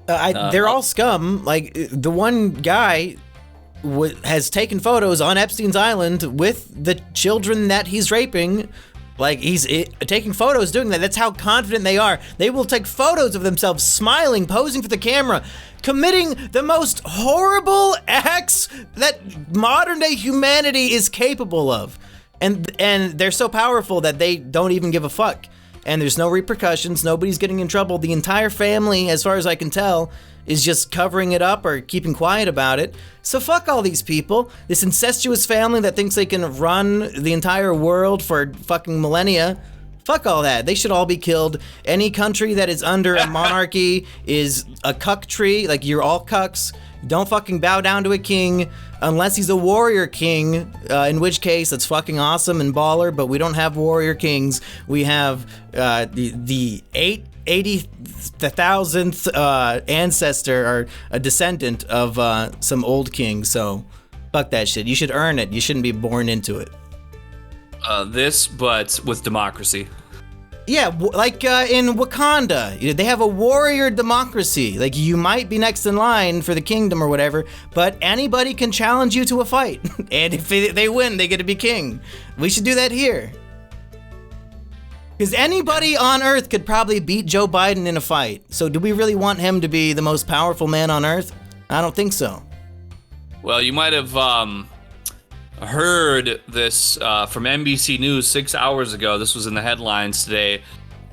they're all scum. Like, the one guy... has taken photos on Epstein's Island with the children that he's raping. Like, he's taking photos doing that. That's how confident they are. They will take photos of themselves smiling, posing for the camera, committing the most horrible acts that modern day humanity is capable of. And they're so powerful that they don't even give a fuck. And there's no repercussions. Nobody's getting in trouble. The entire family, as far as I can tell, is just covering it up or keeping quiet about it. So fuck all these people. This incestuous family that thinks they can run the entire world for fucking millennia. Fuck all that. They should all be killed. Any country that is under a monarchy is a cuck tree. Like, you're all cucks. Don't fucking bow down to a king unless he's a warrior king, in which case that's fucking awesome and baller, but we don't have warrior kings. We have the 80,000th ancestor or a descendant of some old king, so fuck that shit. You should earn it. You shouldn't be born into it. But with democracy. Yeah, like in Wakanda, they have a warrior democracy. Like, you might be next in line for the kingdom or whatever, but anybody can challenge you to a fight. And if they win, they get to be king. We should do that here. Because anybody on Earth could probably beat Joe Biden in a fight. So do we really want him to be the most powerful man on Earth? I don't think so. Well, you might have heard this from NBC News 6 hours ago. This was in the headlines today.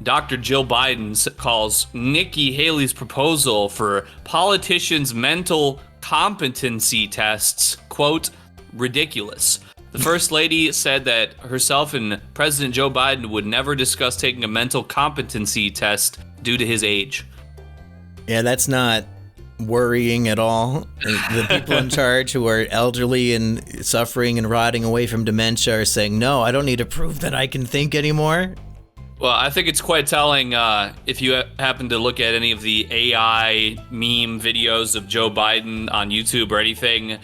Dr. Jill Biden calls Nikki Haley's proposal for politicians' mental competency tests, quote, ridiculous. The First Lady said that herself and President Joe Biden would never discuss taking a mental competency test due to his age. Yeah, that's not worrying at all. The people in charge who are elderly and suffering and rotting away from dementia are saying, no, I don't need to prove that I can think anymore. Well, I think it's quite telling if you happen to look at any of the AI meme videos of Joe Biden on YouTube or anything,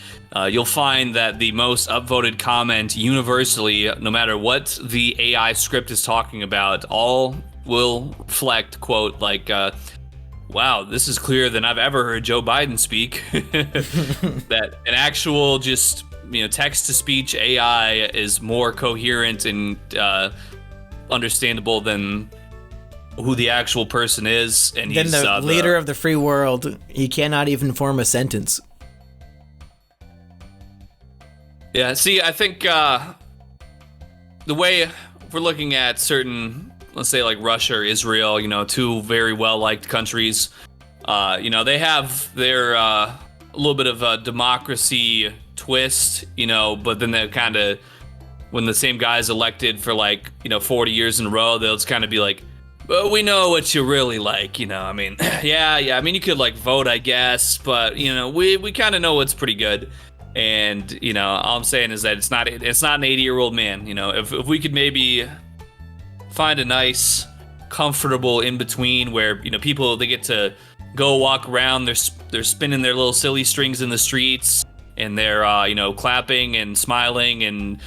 you'll find that the most upvoted comment universally, no matter what the AI script is talking about, all will reflect, quote, like, wow, this is clearer than I've ever heard Joe Biden speak. That an actual just, text-to-speech AI is more coherent and understandable than who the actual person is, and then he's the leader of the free world. He cannot even form a sentence. Yeah, see, I think the way we're looking at certain, let's say like Russia or Israel, two very well-liked countries, they have their a little bit of a democracy twist, but then they kind of, when the same guy's elected for 40 years in a row, they'll just kind of be like, well, we know what you really like, I mean, yeah, I mean, you could vote, I guess, but, we kind of know what's pretty good. And, all I'm saying is that it's not an 80-year-old man. If we could maybe find a nice, comfortable in-between where, people, they get to go walk around, they're spinning their little silly strings in the streets, and they're, clapping and smiling and,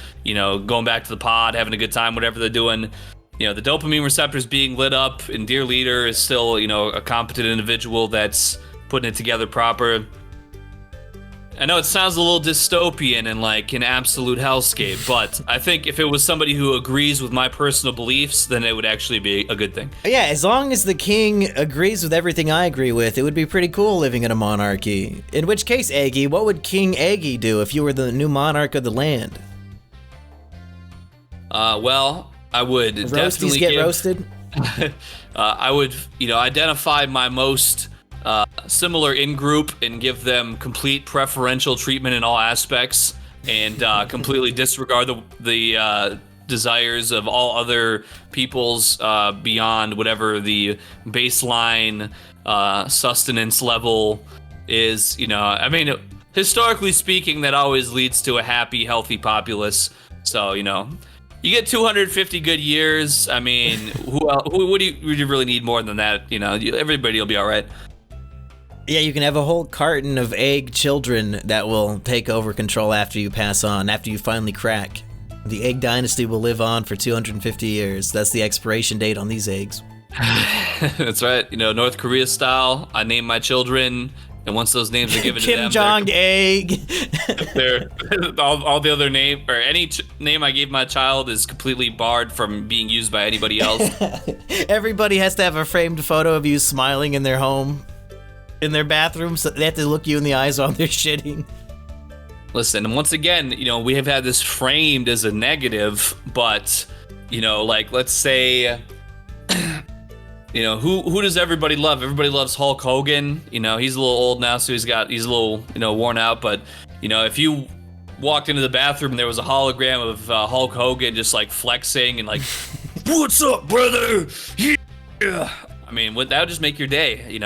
going back to the pod, having a good time, whatever they're doing. The dopamine receptors being lit up, and Dear Leader is still, a competent individual that's putting it together proper. I know it sounds a little dystopian and like an absolute hellscape, but I think if it was somebody who agrees with my personal beliefs, then it would actually be a good thing. Yeah, as long as the king agrees with everything I agree with, it would be pretty cool living in a monarchy. In which case, Eggy, what would King Eggy do if you were the new monarch of the land? Well, I would Roasties definitely get roasted? I would, identify my most similar in-group and give them complete preferential treatment in all aspects, and completely disregard the desires of all other peoples beyond whatever the baseline sustenance level is. I mean, historically speaking, that always leads to a happy, healthy populace. So, you get 250 good years. I mean, would you really need more than that? Everybody will be all right. Yeah, you can have a whole carton of egg children that will take over control after you pass on, after you finally crack. The egg dynasty will live on for 250 years. That's the expiration date on these eggs. That's right. North Korea style, I name my children, and once those names are given to them, Kim Jong-egg. They're all the other name, or any name I gave my child is completely barred from being used by anybody else. Everybody has to have a framed photo of you smiling in their home. In their bathroom, so they have to look you in the eyes while they're shitting. Listen, and once again, we have had this framed as a negative, but, let's say, who does everybody love? Everybody loves Hulk Hogan. He's a little old now, so he's a little, worn out, but, if you walked into the bathroom and there was a hologram of Hulk Hogan just, flexing and, what's up, brother? Yeah. I mean, that would just make your day.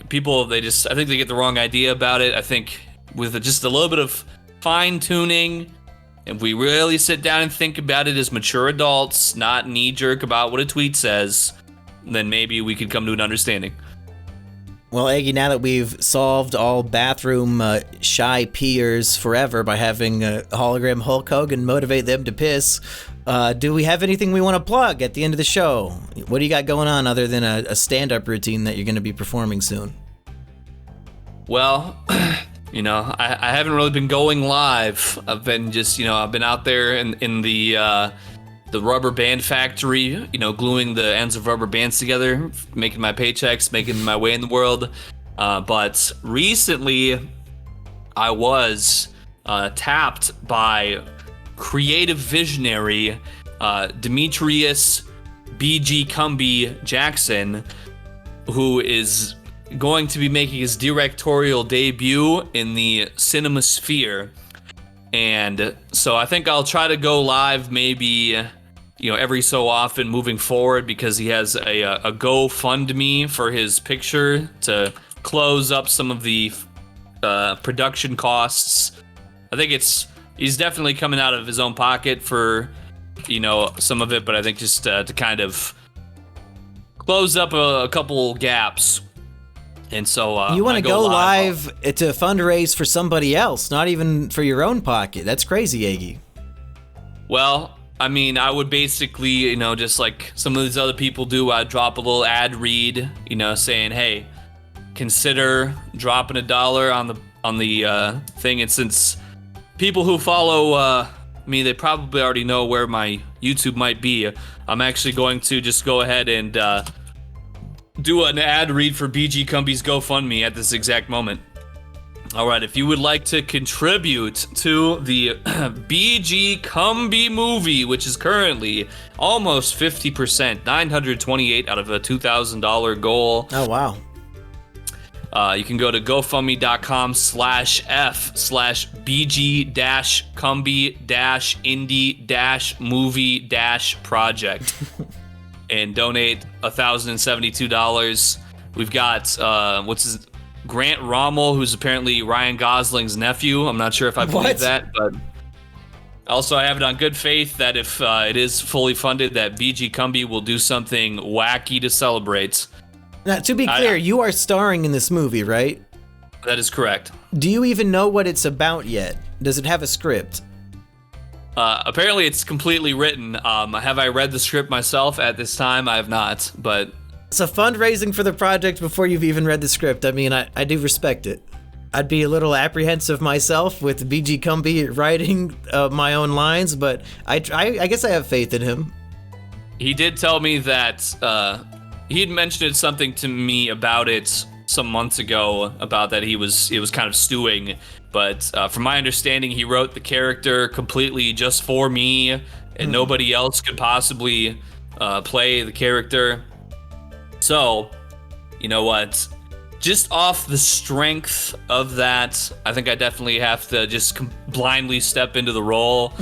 People, I think they get the wrong idea about it. I think with just a little bit of fine tuning, if we really sit down and think about it as mature adults, not knee jerk about what a tweet says, then maybe we could come to an understanding. Well, Eggy, now that we've solved all bathroom shy peers forever by having a hologram Hulk Hogan motivate them to piss, do we have anything we want to plug at the end of the show? What do you got going on other than a stand-up routine that you're going to be performing soon? Well, I haven't really been going live. I've been just, I've been out there in the rubber band factory, gluing the ends of rubber bands together, making my paychecks, making my way in the world. But recently, I was tapped by creative visionary Demetrius BG Cumby Jackson, who is going to be making his directorial debut in the cinema sphere. And so I think I'll try to go live maybe every so often moving forward, because he has a GoFundMe for his picture to close up some of the production costs. I think he's definitely coming out of his own pocket for some of it, but I think just to kind of close up a couple gaps. And so you want to go live to fundraise for somebody else, not even for your own pocket. That's crazy, Eggy. Well, I mean, I would basically, just like some of these other people do, I'd drop a little ad read, saying, hey, consider dropping $1 on the thing. And since people who follow me, they probably already know where my YouTube might be, I'm actually going to just go ahead and do an ad read for BG Cumby's GoFundMe at this exact moment. All right, if you would like to contribute to the BG Cumby movie, which is currently almost 50%, $928 out of a $2,000 goal. Oh, wow. You can go to GoFundMe.com/F/BG-Cumby-Indie-Movie-Project and donate $1,072. We've got, Grant Rommel, who's apparently Ryan Gosling's nephew. I'm not sure if I believe that, but also I have it on good faith that if it is fully funded, that BG Cumby will do something wacky to celebrate. Now, to be clear, you are starring in this movie, right? That is correct. Do you even know what it's about yet? Does it have a script? Apparently it's completely written. Have I read the script myself at this time? I have not, but... So fundraising for the project before you've even read the script. I mean, I do respect it. I'd be a little apprehensive myself with BG Cumby writing my own lines, but I guess I have faith in him. He did tell me that he had mentioned something to me about it some months ago, about that he was kind of stewing, but from my understanding, he wrote the character completely just for me, and nobody else could possibly play the character. So, you know what? Just off the strength of that, I think I definitely have to just blindly step into the role.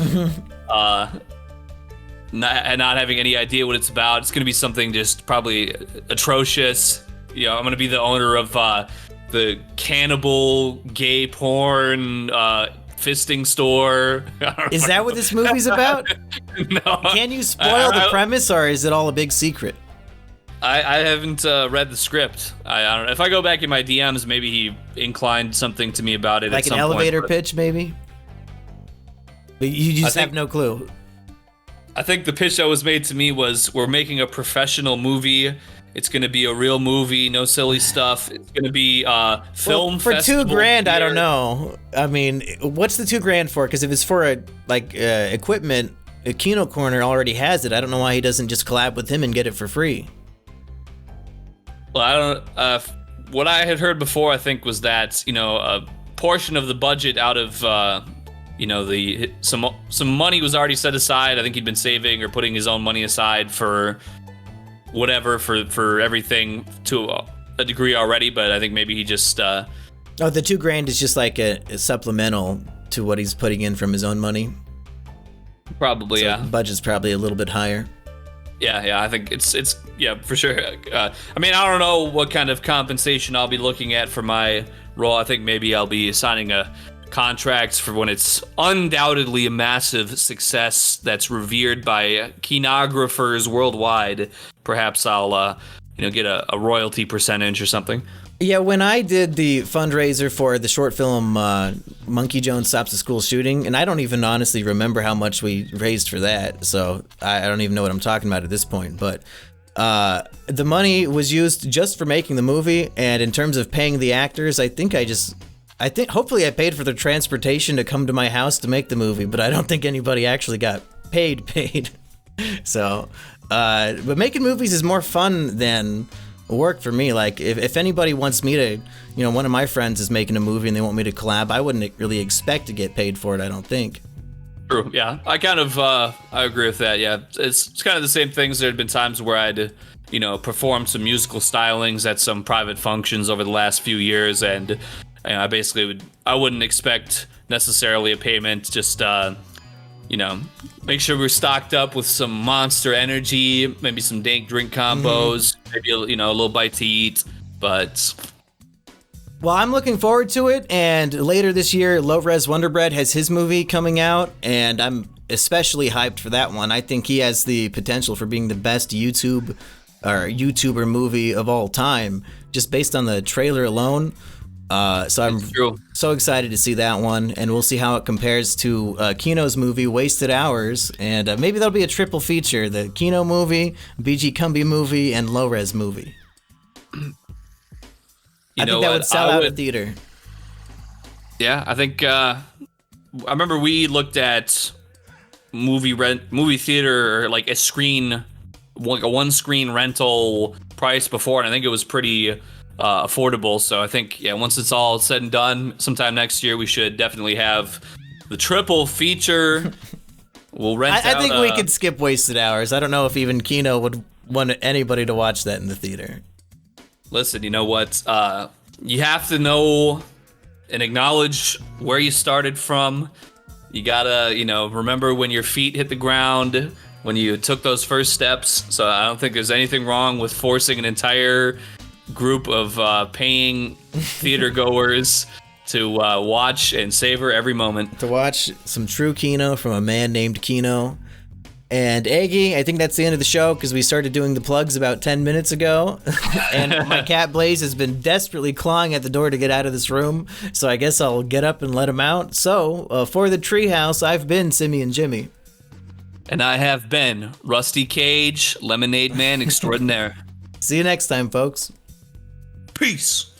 Not having any idea what it's about. It's going to be something just probably atrocious. You know, I'm going to be the owner of the cannibal gay porn fisting store. Is that what this movie's about? No. Can you spoil the premise, or is it all a big secret? I haven't read the script. I don't know. If I go back in my DMs, maybe he inclined something to me about it. Like an elevator pitch, maybe? But you just have no clue. I think the pitch that was made to me was, we're making a professional movie. It's going to be a real movie, no silly stuff. It's going to be film for festival $2,000. gear. I don't know. I mean, what's the $2,000 for? Because if it's for equipment, Kino Corner already has it. I don't know why he doesn't just collab with him and get it for free. Well, I don't. What I had heard before, I think, was that, you know, a portion of the budget out of you know, some money was already set aside. I think he'd been saving or putting his own money aside for whatever, for everything to a degree already. But I think maybe he just the $2,000 is just like a supplemental to what he's putting in from his own money. Probably, so yeah. The budget's probably a little bit higher. Yeah, I think it's yeah, for sure. I mean, I don't know what kind of compensation I'll be looking at for my role. I think maybe I'll be signing a contract for when it's undoubtedly a massive success that's revered by kinographers worldwide. Perhaps I'll get a royalty percentage or something. Yeah, when I did the fundraiser for the short film Monkey Jones Stops a School Shooting, and I don't even honestly remember how much we raised for that, so I don't even know what I'm talking about at this point, but the money was used just for making the movie, and in terms of paying the actors, I think hopefully I paid for their transportation to come to my house to make the movie, but I don't think anybody actually got paid. So, but making movies is more fun than work for me. Like, if anybody wants me to, one of my friends is making a movie and they want me to collab, I wouldn't really expect to get paid for it, I don't think. True, yeah. I kind of, I agree with that, yeah. It's kind of the same things. There had been times where I'd, performed some musical stylings at some private functions over the last few years, and I basically I wouldn't expect necessarily a payment, just, make sure we're stocked up with some Monster Energy, maybe some dank drink combos, maybe, a little bite to eat, but... Well, I'm looking forward to it, and later this year, Low Res Wonder Bread has his movie coming out, and I'm especially hyped for that one. I think he has the potential for being the best YouTuber movie of all time, just based on the trailer alone. So I'm so excited to see that one, and we'll see how it compares to Kino's movie, Wasted Hours, and maybe that'll be a triple feature, the Kino movie, BG Cumby movie, and Low Res movie. I think that would sell out a theater. Yeah, I think I remember we looked at movie theater, like a one screen rental price before, and I think it was pretty affordable. So I think, once it's all said and done, sometime next year, we should definitely have the triple feature. We'll rent I think we could skip Wasted Hours. I don't know if even Kino would want anybody to watch that in the theater. Listen, you know what? You have to know and acknowledge where you started from. You gotta, remember when your feet hit the ground, when you took those first steps. So I don't think there's anything wrong with forcing an entire group of paying theater goers to watch and savor every moment. To watch some true Kino from a man named Kino. And Eggy, I think that's the end of the show because we started doing the plugs about 10 minutes ago. And my cat Blaze has been desperately clawing at the door to get out of this room. So I guess I'll get up and let him out. So for the Treehouse, I've been Simian Jimmy. And I have been Rusty Cage, Lemonade Man Extraordinaire. See you next time, folks. Peace.